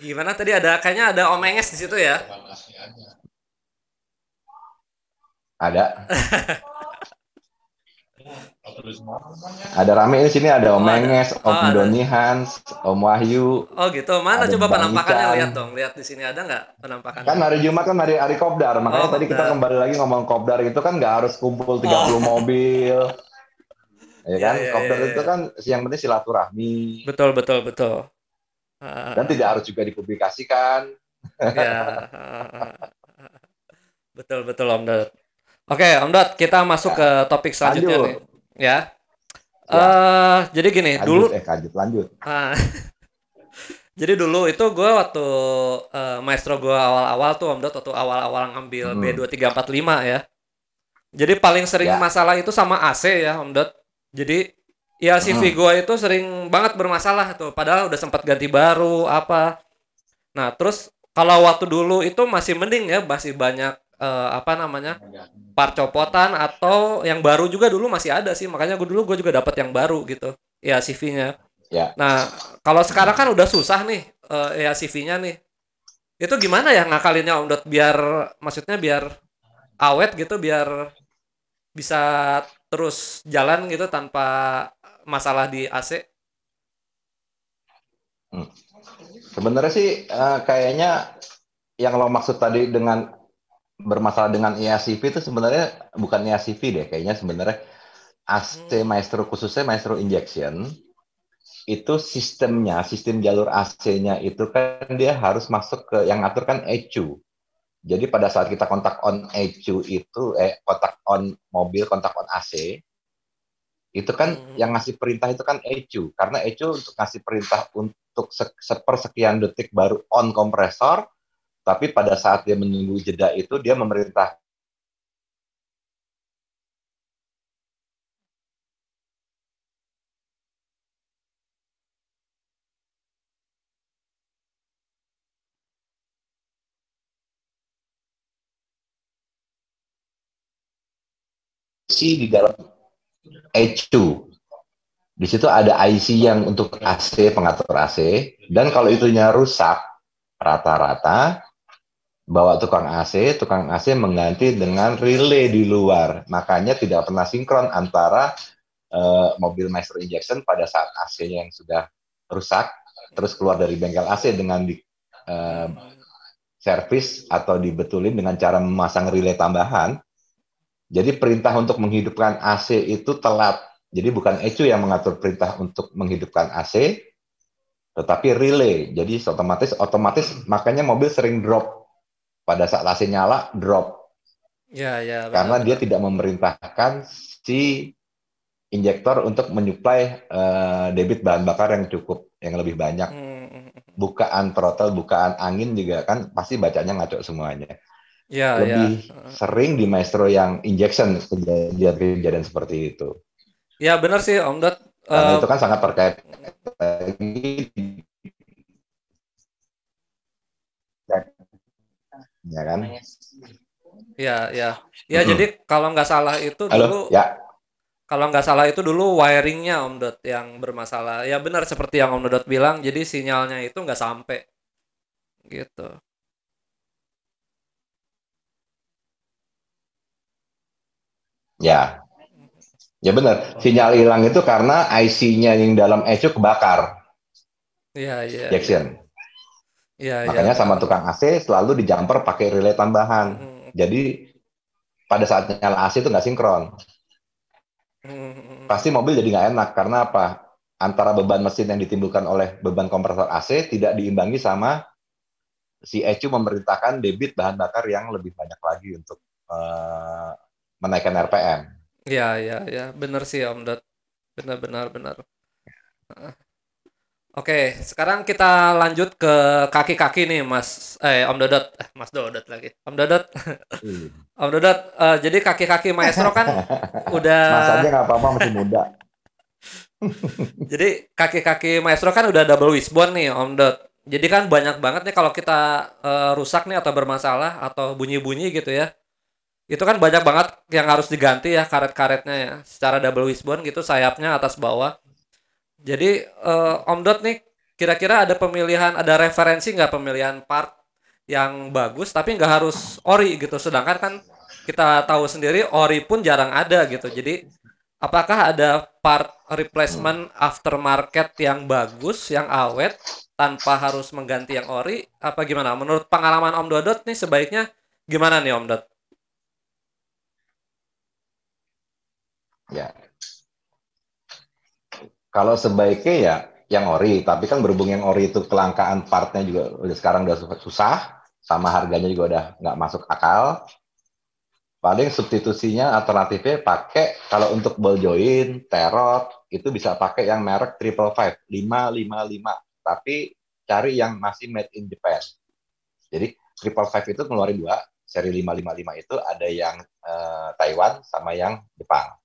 A: gimana tadi kayaknya ada Om Enges di situ ya?
B: Ada ada rame di sini, ada Om
A: Oh ada.
B: Menges,
A: Oh
B: Om
A: ada.
B: Doni Hans, Om Wahyu,
A: Oh gitu. Mana
B: ada
A: coba
B: Bang
A: penampakannya lihat
B: Ican.
A: dong. Lihat di sini ada nggak
B: Kan
A: penampakannya?
B: hari Jumat kan hari Kopdar,
A: Oh
B: makanya tadi kita
A: kopdar.
B: kembali lagi ngomong Kopdar itu kan nggak harus kumpul 30
A: Oh.
B: mobil, ya
A: Iya
B: kan?
A: iya iya
B: Kopdar itu
A: iya.
B: kan yang penting silaturahmi
A: Betul betul betul.
B: dan tidak
A: Ah,
B: harus juga dipublikasikan.
A: ya. Betul betul Om Dot. Oke Om Dot, kita masuk ke
B: Ya,
A: topik selanjutnya nih.
B: lanjut,
A: Ya.
B: ya,
A: Jadi gini dulu.
B: lanjut.
A: ah, jadi dulu itu gue waktu maestro gue awal-awal tuh Om Dot, waktu awal-awal ngambil
B: Hmm,
A: B2345 ya. Jadi paling sering
B: ya,
A: masalah itu sama AC ya Om Dot. Jadi ya CV
B: hmm,
A: gue itu sering banget bermasalah tuh. Padahal udah sempat ganti baru apa. Nah terus kalau waktu dulu itu masih mending ya, masih banyak apa namanya part copotan atau yang baru juga dulu masih ada sih. Makanya gue juga dapat yang baru gitu. Ya CV-nya.
B: ya.
A: Nah kalau sekarang kan
B: Hmm.
A: udah susah nih ya CV-nya nih. Itu gimana ya ngakalinnya Om Dot biar maksudnya biar awet gitu, biar bisa terus jalan gitu tanpa masalah di AC.
B: Hmm. Sebenarnya sih kayaknya yang lo maksud tadi dengan bermasalah dengan EACV itu sebenarnya bukan EACV deh, kayaknya sebenarnya AC
A: Hmm.
B: Maestro, khususnya Maestro Injection, itu sistem jalur AC-nya itu kan dia harus masuk ke yang ngatur kan ECU. Jadi pada saat kita kontak on ECU itu, kontak on mobil, kontak on AC, itu kan yang ngasih perintah itu kan ECU. Karena ECU untuk ngasih perintah untuk sepersekian detik baru on kompresor, tapi pada saat dia menunggu jeda itu, dia memerintah di dalam ECU. Di situ ada IC yang untuk AC, pengatur AC. Dan kalau itunya rusak, rata-rata bawa tukang AC mengganti dengan relay di luar. Makanya tidak pernah sinkron antara mobil Maestro Injection pada saat AC-nya yang sudah rusak, terus keluar dari bengkel AC dengan di servis atau dibetulin dengan cara memasang relay tambahan. Jadi perintah untuk menghidupkan AC itu telat. Jadi bukan ECU yang mengatur perintah untuk menghidupkan AC, tetapi relay. Jadi otomatis makanya mobil sering drop pada saat AC nyala, drop
A: Ya, ya,
B: karena dia
A: benar-benar.
B: tidak memerintahkan si injektor untuk menyuplai debit bahan bakar yang cukup, yang lebih banyak. Bukaan throttle, bukaan angin juga kan pasti bacanya ngaco semuanya.
A: Ya, ya.
B: Lebih sering di Maestro yang injection kejadian seperti itu.
A: Ya, benar sih Om Dot.
B: Karena itu kan sangat terkait ya kan?
A: Ya, ya. Ya, jadi kalau nggak salah itu dulu,
B: Halo, ya.
A: wiringnya Om Dot yang bermasalah. Ya benar seperti yang Om Dot bilang, jadi sinyalnya itu nggak sampai gitu.
B: Ya, ya benar. Sinyal hilang itu karena IC-nya yang dalam ECU kebakar,
A: Iya, iya, iya.
B: Jackson.
A: Iya, iya,
B: Makanya sama
A: benar-benar.
B: tukang AC selalu di jumper pakai relay tambahan. Jadi pada saat nyala AC itu nggak sinkron. Pasti mobil jadi nggak enak karena apa? Antara beban mesin yang ditimbulkan oleh beban kompresor AC tidak diimbangi sama si ECU memerintahkan debit bahan bakar yang lebih banyak lagi untuk menaikkan RPM.
A: Iya, iya, iya. Benar sih Om Dot. Benar, benar, benar. Oke, sekarang kita lanjut ke kaki-kaki nih, Mas. Om Dodot. Mas Dodot lagi. Om Dodot. Om Dodot, jadi kaki-kaki maestro kan
B: Mas
A: udah
B: aja nggak apa-apa, masih muda.
A: jadi kaki-kaki maestro kan udah double wishbone nih, Om Dot. Jadi kan banyak banget nih kalau kita rusak nih atau bermasalah atau bunyi-bunyi gitu ya. Itu kan banyak banget yang harus diganti ya karet-karetnya ya. Secara double wishbone gitu sayapnya atas bawah. Jadi Om Dot nih kira-kira ada pemilihan, ada referensi nggak pemilihan part yang bagus tapi nggak harus ori gitu. Sedangkan kan kita tahu sendiri ori pun jarang ada gitu. Jadi apakah ada part replacement aftermarket yang bagus, yang awet tanpa harus mengganti yang ori? Apa gimana? Menurut pengalaman Om Dodot nih sebaiknya gimana nih Om Dot?
B: Ya, kalau sebaiknya ya yang ori, tapi kan berhubung yang ori itu kelangkaan partnya juga udah sekarang udah susah, sama harganya juga udah nggak masuk akal. Paling substitusinya alternatifnya pakai kalau untuk ball joint, terot itu bisa pakai yang merek triple five 555. Tapi cari yang masih made in Japan. Jadi triple five itu ngeluarin dua, seri 555 itu ada yang Taiwan sama yang Jepang.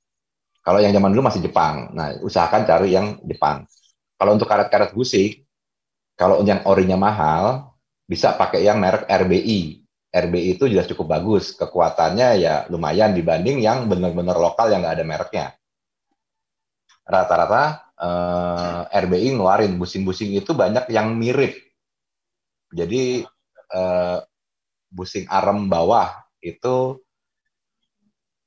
B: Kalau yang zaman dulu masih Jepang. Nah, usahakan cari yang Jepang. Kalau untuk karet-karet busi, kalau yang orinya mahal, bisa pakai yang merek RBI. RBI itu juga cukup bagus. Kekuatannya ya lumayan dibanding yang benar-benar lokal yang nggak ada mereknya. Rata-rata RBI ngeluarin busing-busing itu banyak yang mirip. Jadi busing arem bawah itu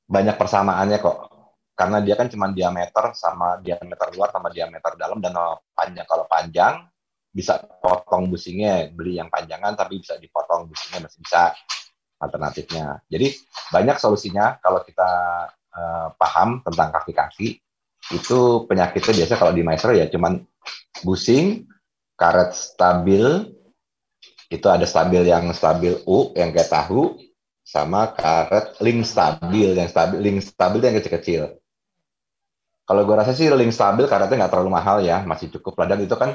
B: banyak persamaannya kok. Karena dia kan cuma diameter sama diameter luar sama diameter dalam dan panjang. Kalau panjang bisa potong busingnya, beli yang panjangan tapi bisa dipotong busingnya masih bisa alternatifnya. Jadi banyak solusinya kalau kita paham tentang kaki-kaki itu penyakitnya biasa kalau di maestro ya cuman busing, karet stabil, Itu ada stabil yang stabil U yang kayak tahu, sama karet link stabil yang kecil-kecil. Kalau gue rasa sih link stabil karetnya nggak terlalu mahal ya, masih cukup lah. Dan itu kan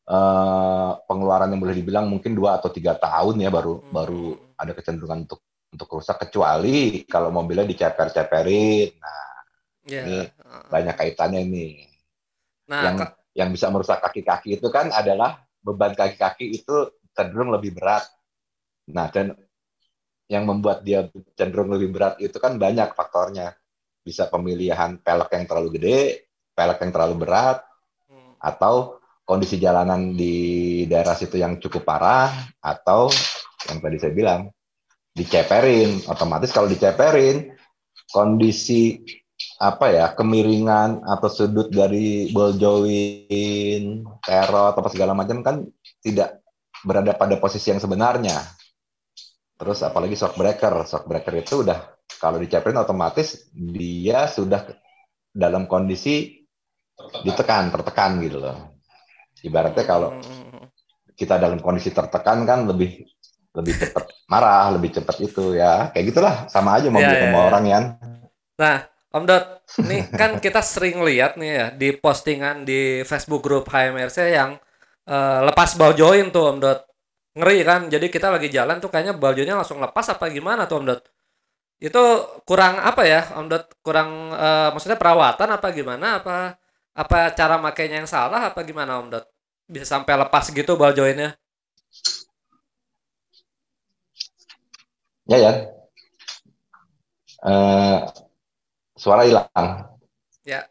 A: Hmm.
B: pengeluaran yang boleh dibilang mungkin 2 atau 3 tahun ya baru baru
A: Hmm.
B: ada kecenderungan untuk rusak, kecuali kalau mobilnya diceper-ceperin. Nah,
A: Ya.
B: ini banyak kaitannya nih.
A: Nah,
B: Yang yang bisa merusak kaki-kaki itu kan adalah beban kaki-kaki itu cenderung lebih berat. Nah, dan yang membuat dia cenderung lebih berat itu kan banyak faktornya. Bisa pemilihan pelek yang terlalu gede, pelek yang terlalu berat,
A: hmm.
B: atau kondisi jalanan di daerah situ yang cukup parah, atau yang tadi saya bilang, diceperin. Otomatis kalau diceperin, kondisi apa ya, kemiringan atau sudut dari ball joint, terot, atau segala macam kan tidak berada pada posisi yang sebenarnya. Terus apalagi
A: Hmm.
B: shock breaker itu udah kalau diceperin otomatis dia sudah dalam kondisi tertekan gitu loh. Ibaratnya kalau
A: Hmm.
B: kita dalam kondisi tertekan kan lebih lebih cepat marah, lebih cepat itu ya. Kayak gitulah, sama aja
A: Ya,
B: mobil
A: ya,
B: sama
A: ya.
B: orang ya.
A: Nah, Om Dot, nih kan kita sering lihat nih ya di postingan di Facebook grup HMRC yang lepas ball joint tuh Om Dot. Ngeri kan? Jadi kita lagi jalan tuh kayaknya ball jointnya langsung lepas apa gimana tuh Om Dot? Itu kurang apa ya Om Dot? Kurang maksudnya perawatan apa gimana? Apa cara makainya yang salah apa gimana Om Dot? Bisa sampai lepas gitu ball jointnya?
B: Ya ya. Eh, Suara hilang.
A: Ya,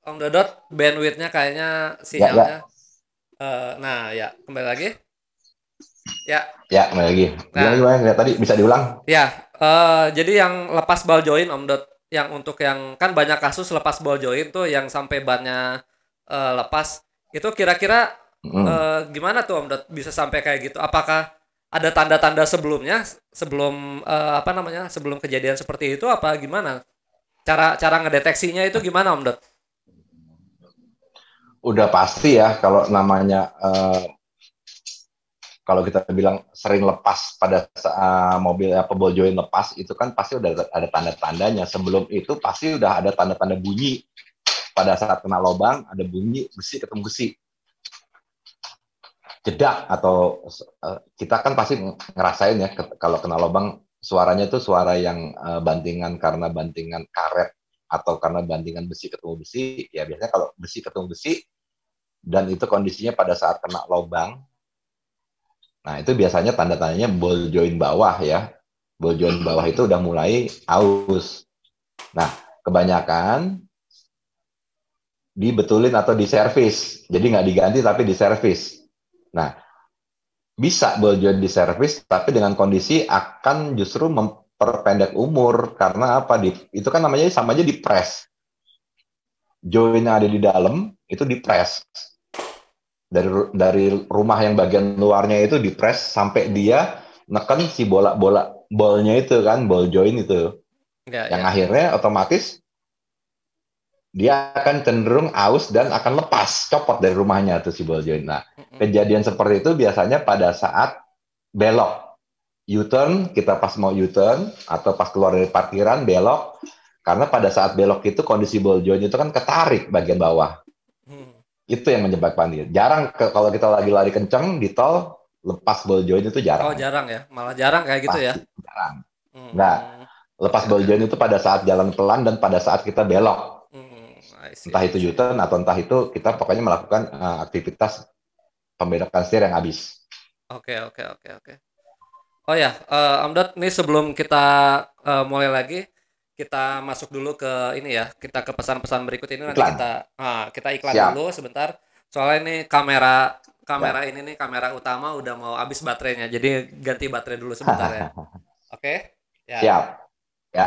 A: Om Dodot bandwidthnya kayaknya
B: Ya
A: sinyalnya.
B: ya
A: Nah ya kembali lagi. Ya,
B: ya, kembali lagi. Gimana
A: nah
B: gimana? Kayak tadi bisa diulang?
A: ya, jadi yang lepas ball joint Om Dot, yang untuk yang kan banyak kasus lepas ball joint tuh yang sampai bannya lepas, itu kira-kira
B: Hmm.
A: gimana tuh Om Dot bisa sampai kayak gitu? Apakah ada tanda-tanda sebelumnya, sebelum apa namanya, sebelum kejadian seperti itu apa gimana? Cara cara ngedeteksinya itu gimana Om Dot?
B: Udah pasti ya kalau namanya kalau kita bilang sering lepas pada saat mobil apa ball joint lepas itu kan pasti udah ada tanda-tandanya. Sebelum itu pasti udah ada tanda-tanda bunyi. Pada saat kena lubang ada bunyi besi ketemu besi, jedak, atau kita kan pasti ngerasain ya kalau kena lubang suaranya itu suara yang bantingan karena bantingan karet atau karena bantingan besi ketemu besi. Ya biasanya kalau besi ketemu besi dan itu kondisinya pada saat kena lubang, nah itu biasanya tanda-tandanya ball joint bawah ya. Ball joint bawah itu udah mulai aus. Nah, kebanyakan dibetulin atau diservis. Jadi nggak diganti tapi diservis. Nah, bisa ball joint diservis, tapi dengan kondisi akan justru memperpendek umur. Karena apa? Itu kan namanya sama aja dipres. Joint yang ada di dalam itu dipres. Dari rumah yang bagian luarnya itu dipres sampai dia neken si bola-bola ballnya itu kan, ball joint itu.
A: Ya,
B: Yang
A: ya.
B: akhirnya otomatis dia akan cenderung aus dan akan lepas, copot dari rumahnya tuh si ball joint. Nah, kejadian seperti itu biasanya pada saat belok, U-turn, kita pas mau U-turn atau pas keluar dari parkiran belok, karena pada saat belok itu kondisi ball joint itu kan ketarik bagian bawah.
A: Hmm.
B: Itu yang menyebabkan dia. Jarang kalau kita lagi lari kenceng di tol, lepas ball joint itu
A: Oh
B: jarang.
A: jarang ya, malah jarang kayak gitu ya.
B: Pasti jarang. Enggak.
A: Hmm.
B: Lepas
A: Oke,
B: ball
A: oke.
B: joint itu pada saat jalan pelan dan pada saat kita belok.
A: I see,
B: Entah
A: I
B: itu
A: see.
B: U-turn atau entah itu kita pokoknya melakukan aktivitas pembedakan setir yang habis.
A: Oke, oke, oke, oke. Oh ya, Om Dot, nih sebelum kita mulai lagi, kita masuk dulu ke ini ya, kita ke pesan-pesan berikut ini nanti
B: Iklan.
A: kita iklan dulu
B: Siap.
A: sebentar. Soalnya ini kamera kamera
B: Ya.
A: ini nih kamera utama udah mau habis baterainya, jadi ganti baterai dulu sebentar ya. Oke? Ya.
B: Siap. Ya.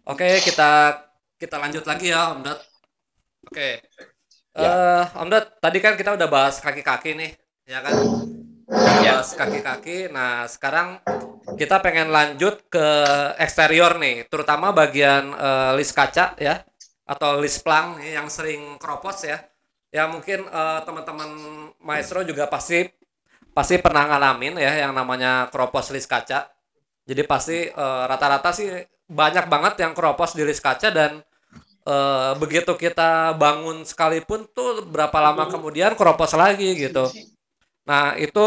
A: Oke, kita kita lanjut lagi ya, Om Dot. Oke.
B: Ya,
A: Om Dot, tadi kan kita udah bahas kaki-kaki nih, ya kan? Kita udah
B: ya.
A: bahas kaki-kaki. Nah, sekarang kita pengen lanjut ke eksterior nih, terutama bagian lis kaca ya, atau lis plang nih, yang sering keropos ya. Ya mungkin teman-teman maestro juga pasti pasti pernah ngalamin ya yang namanya keropos lis kaca. Jadi pasti rata-rata sih banyak banget yang keropos di lis kaca dan begitu kita bangun sekalipun tuh berapa lama kemudian keropos lagi gitu. Nah, itu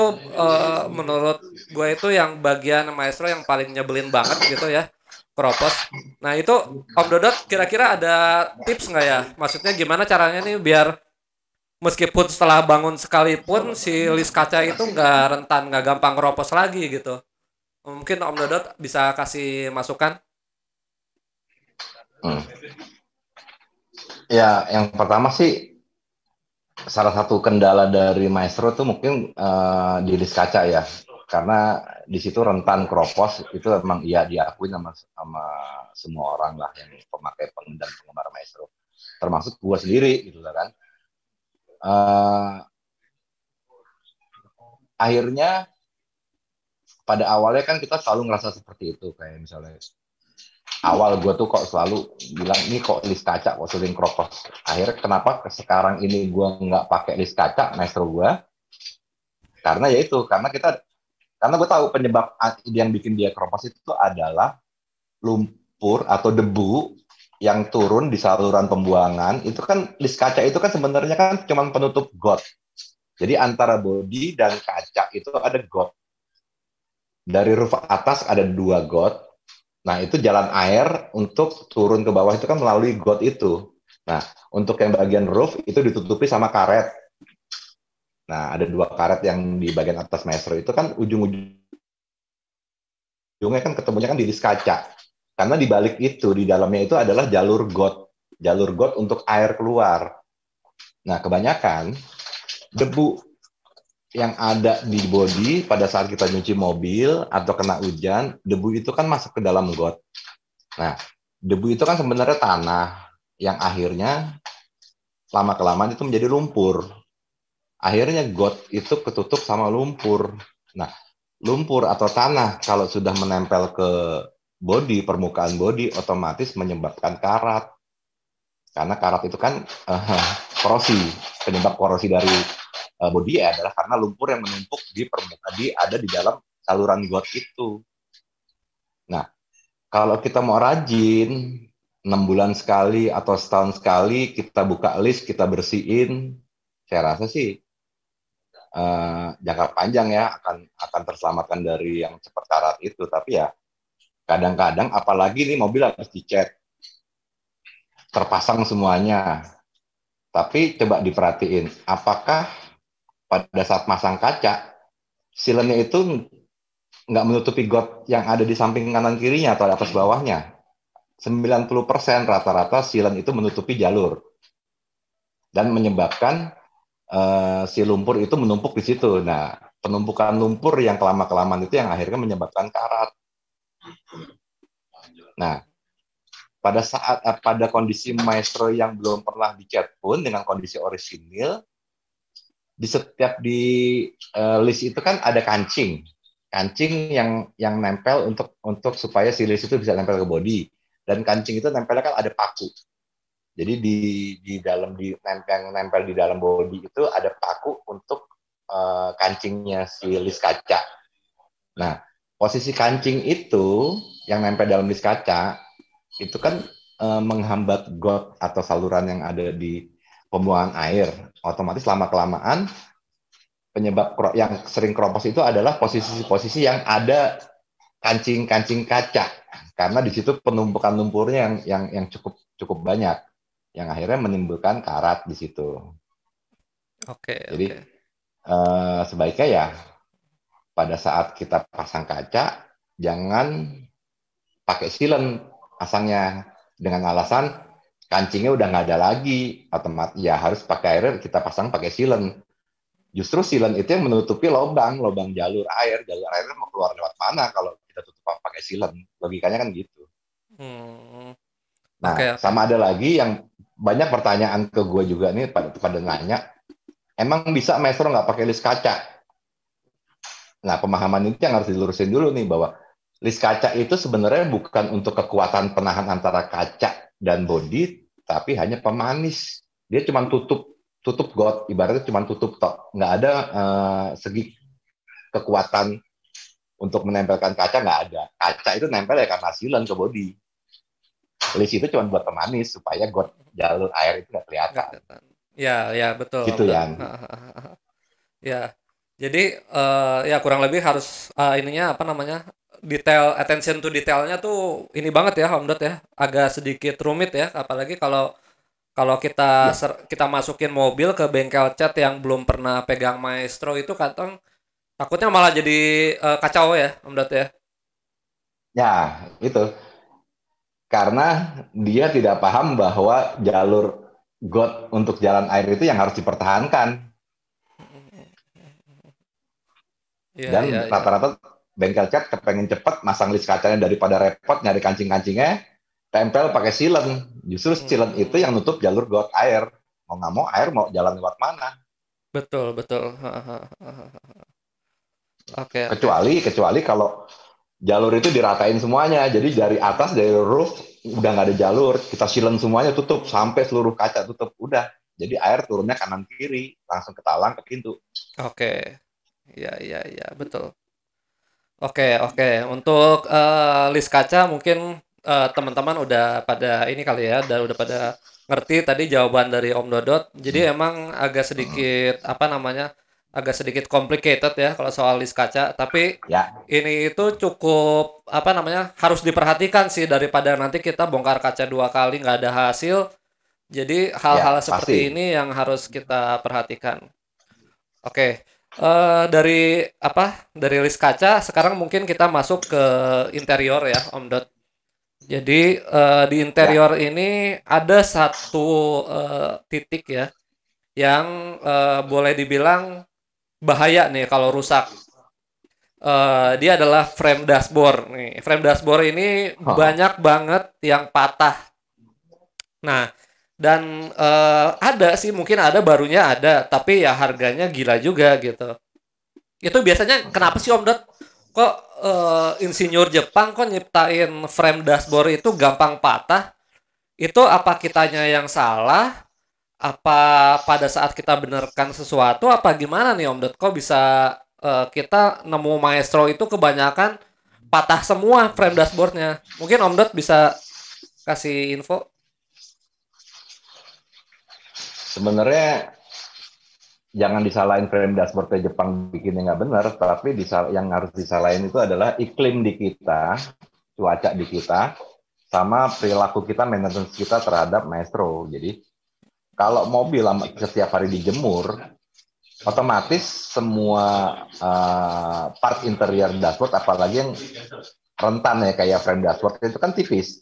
A: menurut gue itu yang bagian maestro yang paling nyebelin banget gitu ya, keropos. Nah, itu Om Dodot kira-kira ada tips nggak ya? Maksudnya gimana caranya nih biar meskipun setelah bangun sekalipun si lis kaca itu nggak rentan, nggak gampang keropos lagi gitu. Mungkin Om Dodot bisa kasih masukan?
B: Hmm. Ya, yang pertama sih salah satu kendala dari Maestro tuh mungkin di disk kaca ya, karena di situ rentan keropos itu memang iya diakui sama semua orang lah yang pemakai dan penggemar Maestro, termasuk gua sendiri gitu kan. Uh, Akhirnya pada awalnya kan kita selalu ngerasa seperti itu, kayak misalnya awal gue tuh kok selalu bilang ini kok list kaca kok sering kropos. Akhirnya kenapa sekarang ini gue nggak pakai list kaca maestro gue, karena ya itu karena gue tahu penyebab yang bikin dia kropos itu adalah lumpur atau debu yang turun di saluran pembuangan. Itu kan list kaca itu kan sebenarnya kan cuma penutup got, jadi antara bodi dan kaca itu ada got. Dari roof atas ada dua got. Nah, itu jalan air untuk turun ke bawah itu kan melalui got itu. Nah, untuk yang bagian roof itu ditutupi sama karet. Nah, ada dua karet yang di bagian atas maestro itu kan ujung-ujungnya kan ketemunya kan di disk kaca. Karena di balik itu, di dalamnya itu adalah jalur got. Jalur got untuk air keluar. Nah, kebanyakan debu yang ada di bodi pada saat kita nyuci mobil atau kena hujan, debu itu kan masuk ke dalam got. Nah, debu itu kan sebenarnya tanah yang akhirnya lama-kelamaan itu menjadi lumpur. Akhirnya got itu ketutup sama lumpur. Nah, lumpur atau tanah kalau sudah menempel ke bodi, permukaan bodi, otomatis menyebabkan karat. Karena karat itu kan korosi. Penyebab korosi dari bodi adalah karena lumpur yang menumpuk di permukaan, ada di dalam saluran got itu. Nah, kalau kita mau rajin, 6 bulan sekali atau setahun sekali kita buka list, kita bersihin, saya rasa sih jangka panjang ya akan terselamatkan dari yang cepat karat itu. Tapi ya kadang-kadang apalagi nih mobil harus dicat, terpasang semuanya. Tapi coba diperhatiin, apakah pada saat masang kaca, silennya itu nggak menutupi got yang ada di samping kanan kirinya atau atas bawahnya. 90% rata-rata silen itu menutupi jalur dan menyebabkan si lumpur itu menumpuk di situ. Nah, penumpukan lumpur yang kelama-kelamaan itu yang akhirnya menyebabkan karat. Nah, pada kondisi maestro yang belum pernah dicat pun dengan kondisi orisinil, di setiap list itu kan ada kancing, kancing yang nempel untuk supaya si list itu bisa nempel ke bodi, dan kancing itu nempelnya kan ada paku. Jadi di dalam nempel di dalam bodi itu ada paku untuk kancingnya si list kaca. Nah, posisi kancing itu yang nempel dalam list kaca itu kan menghambat got atau saluran yang ada di pembuangan air. Otomatis lama-kelamaan penyebab yang sering keropos itu adalah posisi-posisi yang ada kancing-kancing kaca. Karena di situ penumpukan lumpurnya yang cukup cukup banyak, yang akhirnya menimbulkan karat di situ.
A: Oke,
B: Jadi
A: oke.
B: sebaiknya ya pada saat kita pasang kaca jangan pakai silen pasangnya, dengan alasan kancingnya udah nggak ada lagi, otomatis ya harus pakai air kita pasang pakai silen. Justru silen itu yang menutupi lubang jalur airnya mau keluar lewat mana kalau kita tutup pakai silen, logikanya kan gitu.
A: Hmm. Oke,
B: Nah,
A: oke.
B: sama ada lagi yang banyak pertanyaan ke gue juga nih pada nanya, emang bisa maestro nggak pakai list kaca? Nah, pemahaman itu yang harus dilurusin dulu nih bahwa list kaca itu sebenarnya bukan untuk kekuatan penahan antara kaca dan bodi, tapi hanya pemanis. Dia cuma tutup got, ibaratnya cuma tutup tok. Nggak ada segi kekuatan untuk menempelkan kaca, nggak ada. Kaca itu nempel ya karena sealant ke bodi. List itu cuma buat pemanis supaya got jalur air itu nggak
A: Nggak
B: kelihatan.
A: kelihatan. Ya, ya betul Om
B: Gitu
A: Dot.
B: ya.
A: Ya, jadi ya kurang lebih harus ininya apa namanya detail attention to detailnya tuh ini banget ya Om Dot ya, agak sedikit rumit ya, apalagi kalau kalau kita
B: Iya.
A: kita masukin mobil ke bengkel cat yang belum pernah pegang maestro itu kadang takutnya malah jadi kacau ya Om Dot ya.
B: Ya, itu. Karena dia tidak paham bahwa jalur got untuk jalan air itu yang harus dipertahankan.
A: Iya iya
B: Dan
A: iya.
B: rata-rata bengkel cat kepengen cepat masang list kacanya daripada repot nyari kancing-kancingnya, tempel pakai sealant. Justru sealant itu yang
A: Hmm,
B: nutup jalur got air. Mau nggak mau air mau jalan lewat mana.
A: betul betul. Oke oke.
B: Kecuali kalau jalur itu diratain semuanya. Jadi dari atas dari roof udah nggak ada jalur, kita sealant semuanya tutup sampai seluruh kaca tutup. Udah. Jadi air turunnya kanan kiri, langsung ke talang ke pintu.
A: Oke. Iya iya iya betul. Oke, oke. Untuk list kaca mungkin teman-teman udah pada ini kali ya, udah pada ngerti tadi jawaban dari Om Dodot. Jadi emang agak sedikit apa namanya, agak sedikit complicated ya kalau soal list kaca. Tapi
B: Ya,
A: ini itu cukup apa namanya harus diperhatikan sih daripada nanti kita bongkar kaca dua kali nggak ada hasil. Jadi hal-hal
B: ya
A: seperti
B: pasti.
A: ini yang harus kita perhatikan. Oke, dari apa? Dari list kaca, sekarang mungkin kita masuk ke interior ya, Om Dot. Jadi di
B: Ya.
A: interior ini ada satu titik ya, yang boleh dibilang bahaya nih kalau rusak. Dia adalah frame dashboard nih. Frame dashboard ini banyak banget yang patah. Nah, dan ada sih, mungkin ada barunya ada, tapi ya harganya gila juga gitu. Itu biasanya kenapa sih Om Dot? Kok insinyur Jepang kok nyiptain frame dashboard itu gampang patah? Itu apa kitanya yang salah? Apa pada saat kita benerkan sesuatu? Apa gimana nih Om Dot? Kok bisa kita nemu maestro itu kebanyakan patah semua frame dashboardnya? Mungkin Om Dot bisa kasih info?
B: Sebenarnya jangan disalahin frame dashboardnya Jepang bikinnya nggak benar, tapi yang harus disalahin itu adalah iklim di kita, cuaca di kita, sama perilaku kita, maintenance kita terhadap maestro. Jadi kalau mobil setiap hari dijemur, otomatis semua part interior dashboard, apalagi yang rentan ya kayak frame dashboard itu kan tipis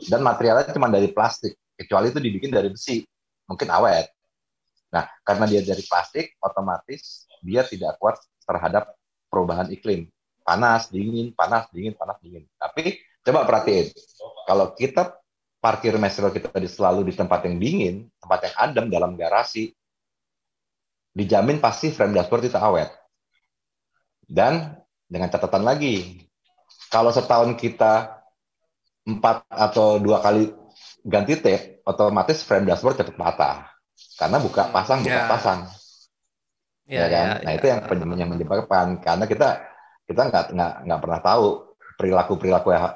B: dan materialnya cuma dari plastik, kecuali itu dibikin dari besi, mungkin awet. Nah, karena dia dari plastik, otomatis dia tidak kuat terhadap perubahan iklim. Panas, dingin, panas, dingin, panas, dingin. Tapi coba perhatiin, kalau kita parkir Mestro kita selalu di tempat yang dingin, tempat yang adem dalam garasi, dijamin pasti frame dashboard itu awet. Dan dengan catatan lagi, kalau setahun kita 4 atau 2 kali ganti tape, otomatis frame dashboard cepat patah. Karena buka
A: Ya,
B: pasang.
A: ya,
B: Ya kan?
A: ya,
B: Nah
A: ya.
B: itu yang menyebabkan karena kita kita nggak pernah tahu perilaku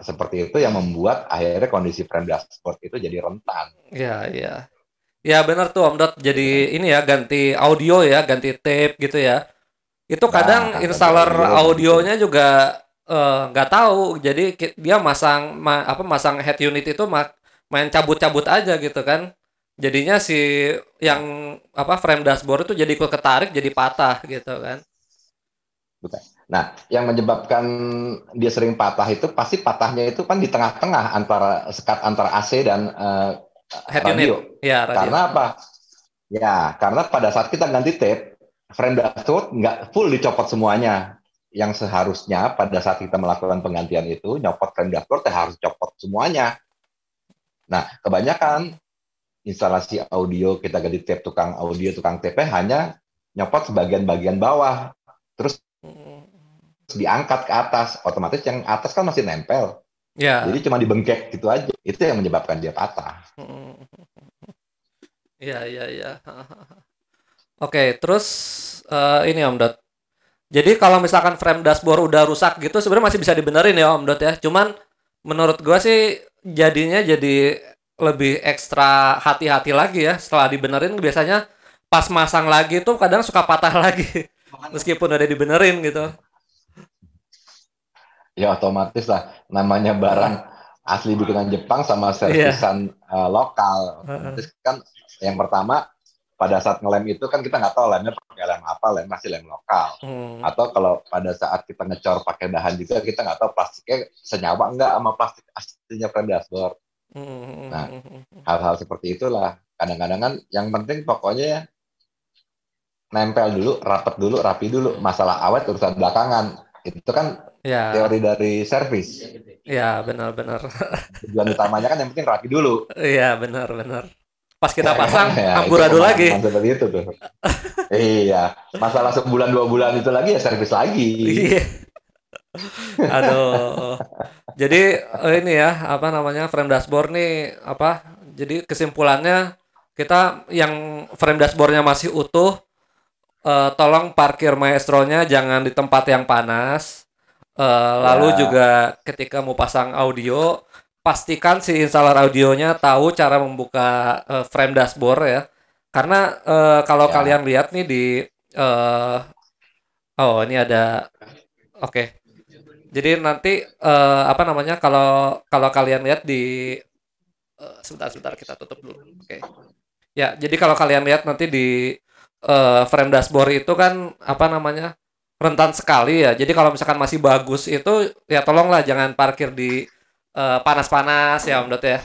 B: seperti itu yang membuat akhirnya kondisi frame dashboard itu jadi rentan
A: Ya, ya. Ya benar tuh Om Dot. Jadi
B: gitu kan.
A: ini ya ganti audio ya, ganti tape gitu ya. Itu kadang
B: Nah, ganti
A: installer
B: audio, ganti tape.
A: audionya juga nggak tahu. Jadi dia masang head unit itu main cabut-cabut aja gitu kan. Jadinya si yang
B: Ya,
A: apa frame dashboard itu jadi ikut ketarik jadi patah gitu kan.
B: bukan. Nah, yang menyebabkan dia sering patah itu pasti patahnya itu kan di tengah-tengah antara sekat antara AC dan
A: Head unit.
B: radio.
A: Ya, radio.
B: Karena apa? Ya, karena pada saat kita ganti tape, frame dashboard nggak full dicopot semuanya. Yang seharusnya pada saat kita melakukan penggantian itu, nyopot frame dashboard ya harus copot semuanya. Nah, kebanyakan instalasi audio kita ganti tape tukang audio, tukang tape hanya nyopot sebagian bagian bawah, terus
A: Mm.
B: diangkat ke atas. Otomatis yang atas kan masih nempel. Jadi
A: Ya.
B: cuma dibengkek gitu aja. Itu yang menyebabkan dia patah.
A: Mm. Iya, iya, iya. Oke, terus ini Om Dot. Jadi kalau misalkan frame dashboard udah rusak gitu sebenarnya masih bisa dibenerin ya Om Dot ya. Cuman menurut gua sih jadinya jadi lebih ekstra hati-hati lagi ya setelah dibenerin biasanya pas masang lagi tuh kadang suka patah lagi meskipun udah dibenerin gitu.
B: Ya otomatis lah namanya barang
A: Heeh,
B: asli bikinan Jepang sama
A: iya.
B: servisan lokal.
A: Heeh.
B: Otomatis kan yang pertama pada saat ngelem itu kan kita nggak tahu lemnya pakai lem apa, lem masih lem lokal.
A: Hmm,
B: Atau kalau pada saat kita ngecor pakai dahan juga kita nggak tahu plastiknya senyawa nggak sama plastik aslinya frame dashboard. Nah,
A: hmm.
B: hal-hal seperti itulah. Kadang-kadang kan yang penting pokoknya ya nempel dulu, rapet dulu, rapi dulu. Masalah awet urusan belakangan. Itu kan
A: Ya,
B: teori dari servis.
A: ya benar-benar.
B: Tujuan utamanya kan yang penting rapi dulu.
A: Iya, benar-benar. Pas kita
B: Ya kan?
A: pasang
B: Ya, itu
A: amburadul lagi.
B: pemahaman seperti itu tuh. Iya. Masalah sebulan dua bulan itu lagi ya servis lagi.
A: Iya. Aduh. Jadi ini ya, apa namanya, frame dashboard nih apa? Jadi kesimpulannya kita yang frame dashboardnya masih utuh, tolong parkir maestronya jangan di tempat yang panas. Lalu
B: Ya,
A: juga ketika mau pasang audio, pastikan si installer audionya tahu cara membuka frame dashboard ya. Karena kalau kalian
B: ya,
A: lihat nih di eh oh ini ada oke. Jadi nanti apa namanya kalau kalau kalian lihat di sebentar sebentar kita tutup dulu. Oke. Ya, jadi kalau kalian lihat nanti di frame dashboard itu kan apa namanya rentan sekali ya. Jadi kalau misalkan masih bagus itu ya tolonglah jangan parkir di panas-panas ya Om Dot ya.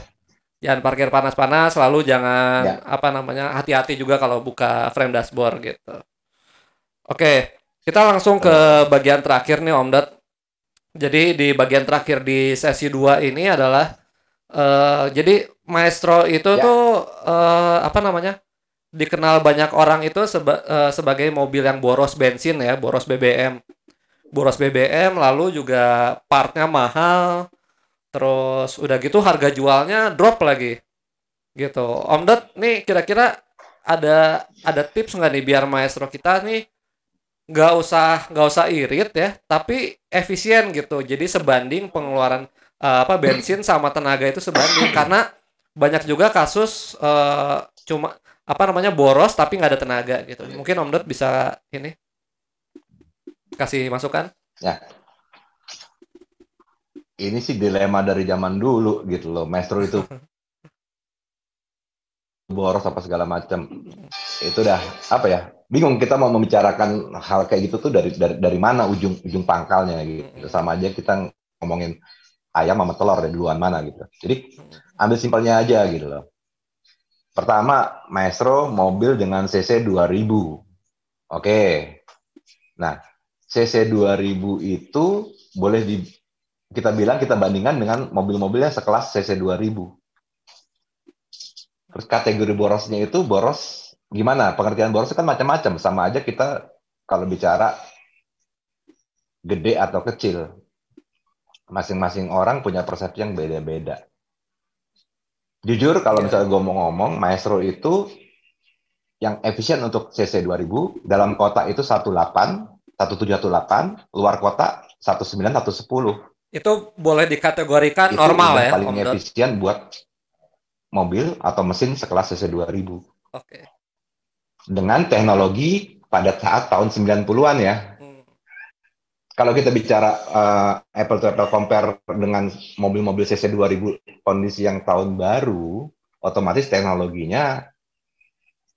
A: Jangan parkir panas-panas, lalu jangan
B: ya.
A: apa namanya hati-hati juga kalau buka frame dashboard gitu. Oke, kita langsung ke
B: Tuh.
A: bagian terakhir nih Om Dot. Jadi di bagian terakhir di sesi 2 ini adalah jadi Maestro itu
B: Ya,
A: tuh apa namanya? Dikenal banyak orang itu sebagai mobil yang boros bensin ya, boros BBM. Boros BBM lalu juga partnya mahal, terus udah gitu harga jualnya drop lagi gitu. Om Dot nih kira-kira ada tips nggak nih biar Maestro kita nih nggak usah irit ya, tapi efisien gitu. Jadi sebanding pengeluaran apa bensin sama tenaga itu sebanding karena banyak juga kasus cuma apa namanya boros tapi nggak ada tenaga gitu. Mungkin Om Dot bisa ini kasih masukan.
B: ya. Ini sih dilema dari zaman dulu gitu loh. Maestro itu boros apa segala macam. Itu udah apa ya? Bingung kita mau membicarakan hal kayak gitu tuh dari mana ujung pangkalnya gitu. Sama aja kita ngomongin ayam sama telur dari duluan mana gitu. Jadi ambil simpelnya aja gitu loh. Pertama, Maestro mobil dengan cc 2000. Oke. Nah, cc 2000 itu boleh kita bilang kita bandingkan dengan mobil-mobilnya sekelas cc 2000. Terus kategori borosnya itu boros gimana? Pengertian boros itu kan macam-macam. Sama aja kita kalau bicara gede atau kecil. Masing-masing orang punya persepsi yang beda-beda. Jujur kalau
A: Ya.
B: misalnya gue mau ngomong, Maestro itu yang efisien untuk CC 2000 dalam kota itu 18, 1718, luar kota 19, 110.
A: Itu boleh dikategorikan
B: Itu
A: normal
B: udah
A: ya,
B: paling
A: Om Dot.
B: efisien buat mobil atau mesin sekelas CC 2000.
A: Oke.
B: Dengan teknologi pada saat tahun 90-an ya.
A: Hmm.
B: Kalau kita bicara apple to apple compare dengan mobil-mobil CC 2000 kondisi yang tahun baru, otomatis teknologinya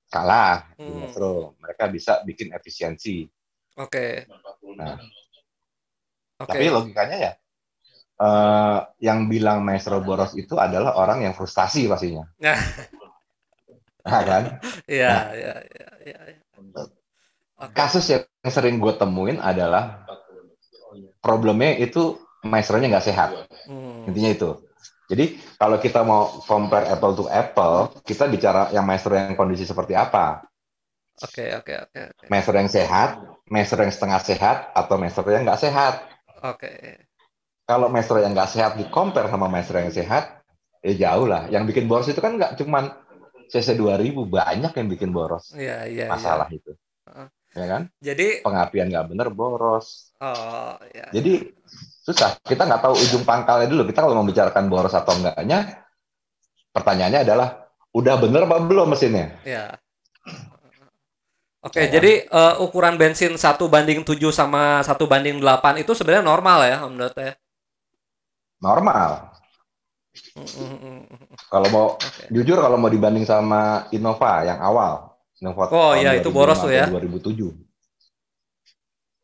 B: kalah di
A: Hmm.
B: Metro. Mereka bisa bikin efisiensi.
A: Oke.
B: Nah, tapi
A: Oke.
B: logikanya ya, yang bilang Maestro boros itu adalah orang yang frustasi pastinya.
A: Nah,
B: Nah, kan?
A: iya,
B: Nah,
A: iya, iya, iya. Iya. Oke.
B: kasus yang sering gue temuin adalah problemnya itu maestronya nggak sehat.
A: Hmm.
B: Intinya itu. Jadi kalau kita mau compare apple to apple, kita bicara yang maestro yang kondisi seperti apa?
A: Oke, oke, oke, oke.
B: Maestro yang sehat, maestro yang setengah sehat, atau maestro yang nggak sehat?
A: Oke.
B: Kalau maestro yang nggak sehat di compare sama maestro yang sehat, jauh lah. Yang bikin boros itu kan nggak cuman CC 2000, banyak yang bikin boros.
A: Iya, iya, iya.
B: Masalah itu,
A: Heeh.
B: ya kan?
A: Jadi,
B: Pengapian nggak bener boros.
A: oh ya, ya,
B: Jadi susah. Kita nggak tahu ujung pangkalnya dulu. Kita kalau membicarakan boros atau enggaknya, pertanyaannya adalah, udah bener apa belum mesinnya?
A: ya. Oke,
B: Ya
A: jadi
B: kan?
A: ukuran bensin 1:7 sama 1:8 itu sebenarnya normal ya, Om Dot ya.
B: Normal.
A: Mm, mm, mm, mm.
B: Kalau mau
A: Oke.
B: jujur, kalau mau dibanding sama Innova yang awal, Innova
A: Oh
B: tahun
A: ya, itu boros
B: 2005
A: tuh
B: sampai
A: ya.
B: 2007.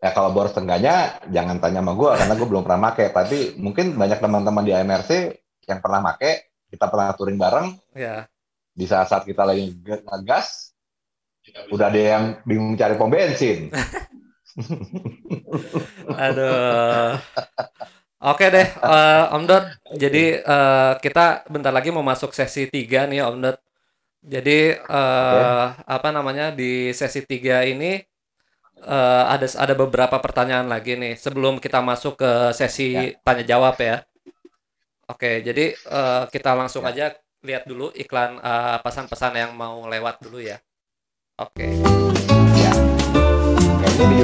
B: Ya kalau boros tengganya jangan tanya sama gue karena gue belum pernah make. Tapi mungkin banyak teman-teman di AMRC yang pernah make, kita pernah touring bareng.
A: Ya.
B: Di saat-saat kita lagi ngegas, udah ada yang bingung cari pom bensin.
A: Aduh. Oke deh, Om Dot. Jadi kita bentar lagi mau masuk sesi 3 nih, Om Dot. Jadi
B: Oke,
A: apa namanya di sesi 3 ini ada beberapa pertanyaan lagi nih sebelum kita masuk ke sesi
B: ya,
A: tanya jawab ya. Oke, jadi kita langsung
B: ya,
A: aja lihat dulu iklan pesan-pesan yang mau lewat dulu ya. Oke.
B: ya. Kayaknya di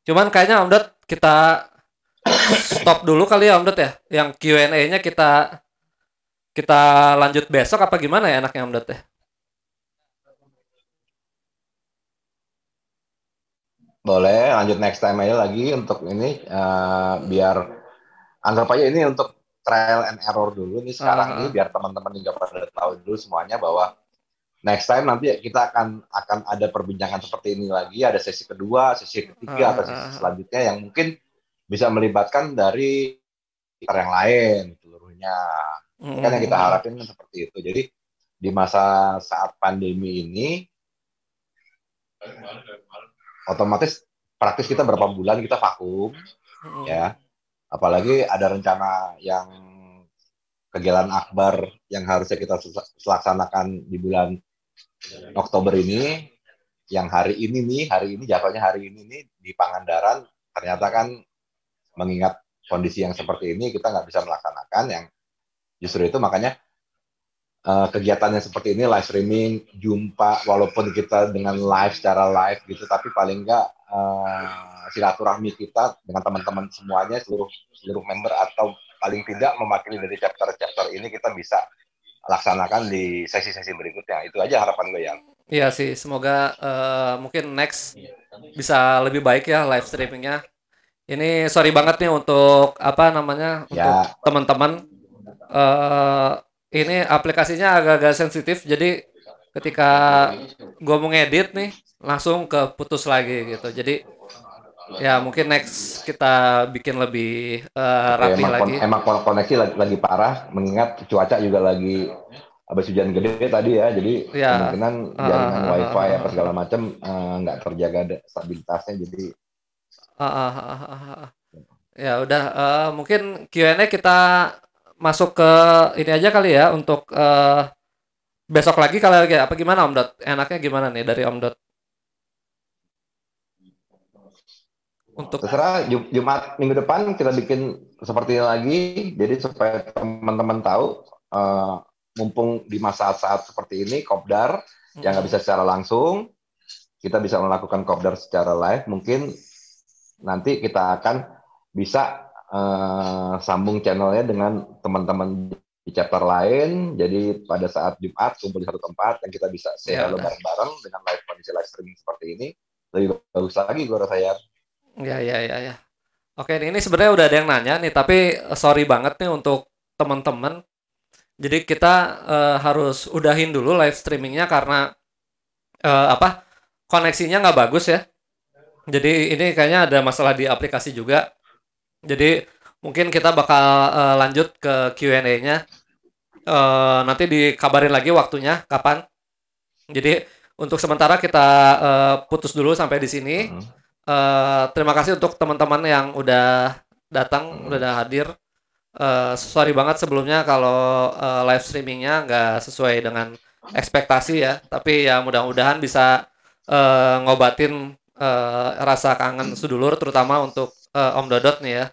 A: Cuman kayaknya Om Dot kita stop dulu kali ya Om Dot ya. Yang Q&A-nya kita lanjut besok apa gimana ya enaknya Om Dot ya?
B: boleh lanjut next time aja lagi untuk ini, biar anggap aja ini untuk trial and error dulu nih sekarang ini,
A: Uh,
B: biar teman-teman juga pada tahu dulu semuanya bahwa next time nanti kita akan ada perbincangan seperti ini lagi, ada sesi kedua, sesi ketiga atau sesi
A: uh,
B: selanjutnya yang mungkin bisa melibatkan dari yang lain seluruhnya. Ini kan yang kita
A: mm,
B: harapin kan seperti itu. Jadi di masa saat pandemi ini otomatis praktis kita berapa bulan kita vakum
A: mm,
B: ya. Apalagi ada rencana yang kegiatan akbar yang harusnya kita laksanakan di bulan Oktober ini, yang hari ini jatuhnya hari ini nih di Pangandaran, ternyata kan mengingat kondisi yang seperti ini kita nggak bisa melaksanakan, yang justru itu makanya kegiatannya seperti ini, live streaming, jumpa, walaupun kita dengan live secara live gitu, tapi paling nggak silaturahmi kita dengan teman-teman semuanya, seluruh seluruh member, atau paling tidak mewakili dari chapter-chapter ini kita bisa laksanakan di sesi-sesi berikutnya. Itu aja harapan gue ya.
A: Iya sih, semoga mungkin next bisa lebih baik ya live streamingnya. Ini sorry banget nih untuk apa namanya untuk
B: Ya,
A: teman-teman. eh ini aplikasinya agak-agak sensitif, jadi ketika gue mau ngedit nih langsung keputus lagi gitu. Jadi ya mungkin next kita bikin lebih
B: oke,
A: rapih
B: emang
A: lagi.
B: emang koneksi lagi parah, mengingat cuaca juga lagi habis hujan gede tadi ya, jadi
A: Ya.
B: kemungkinan jaringan wifi apa segala macam nggak terjaga stabilitasnya, jadi
A: Ya udah, mungkin Q&A kita masuk ke ini aja kali ya untuk besok lagi kali lagi apa gimana Om Dot? Enaknya gimana nih dari Om Dot untuk
B: terserah. Jumat minggu depan kita bikin seperti ini lagi, jadi supaya teman-teman tahu, mumpung di masa saat seperti ini kopdar yang nggak
A: Mm-mm.
B: bisa secara langsung, kita bisa melakukan kopdar secara live. Mungkin nanti kita akan bisa sambung channelnya dengan teman-teman di chapter lain. Jadi pada saat Jumat kumpul di satu tempat dan kita bisa say
A: Ya
B: hello
A: udah.
B: bareng-bareng dengan live kondisi live streaming seperti ini, lebih bagus lagi gue rasa ya.
A: Ya. Oke, ini sebenarnya udah ada yang nanya nih, tapi sorry banget nih untuk teman-teman. Jadi kita harus udahin dulu live streamingnya karena apa? Koneksinya nggak bagus ya. Jadi ini kayaknya ada masalah di aplikasi juga. Jadi mungkin kita bakal lanjut ke Q&A-nya. Nanti dikabarin lagi waktunya kapan. Jadi untuk sementara kita putus dulu sampai di sini. Terima kasih untuk teman-teman yang udah datang, udah hadir. Sorry banget sebelumnya kalau live streamingnya nggak sesuai dengan ekspektasi ya. Tapi ya mudah-mudahan bisa ngobatin rasa kangen sedulur, terutama untuk Om Dodot nih ya.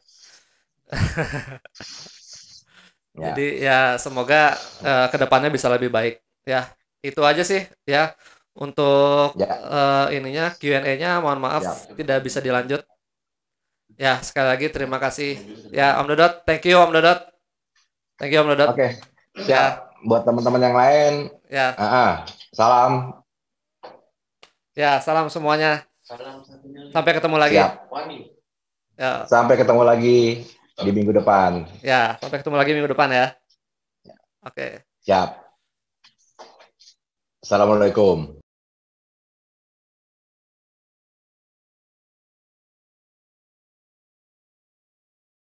B: Ya,
A: Jadi ya semoga kedepannya bisa lebih baik. Ya itu aja sih ya untuk
B: ya,
A: ininya Q&A-nya. Mohon maaf
B: ya.
A: tidak bisa dilanjut. Ya sekali lagi terima kasih. Ya Om Dodot, thank you Om Dodot, thank you Om Dodot.
B: Oke,
A: Ya
B: siap. Buat teman-teman yang lain,
A: ya
B: salam.
A: ya salam semuanya. Sampai ketemu lagi.
B: Siap.
A: Ya
B: Sampai ketemu lagi di minggu depan.
A: sampai ketemu lagi minggu depan ya. Oke.
B: Siap. Assalamualaikum.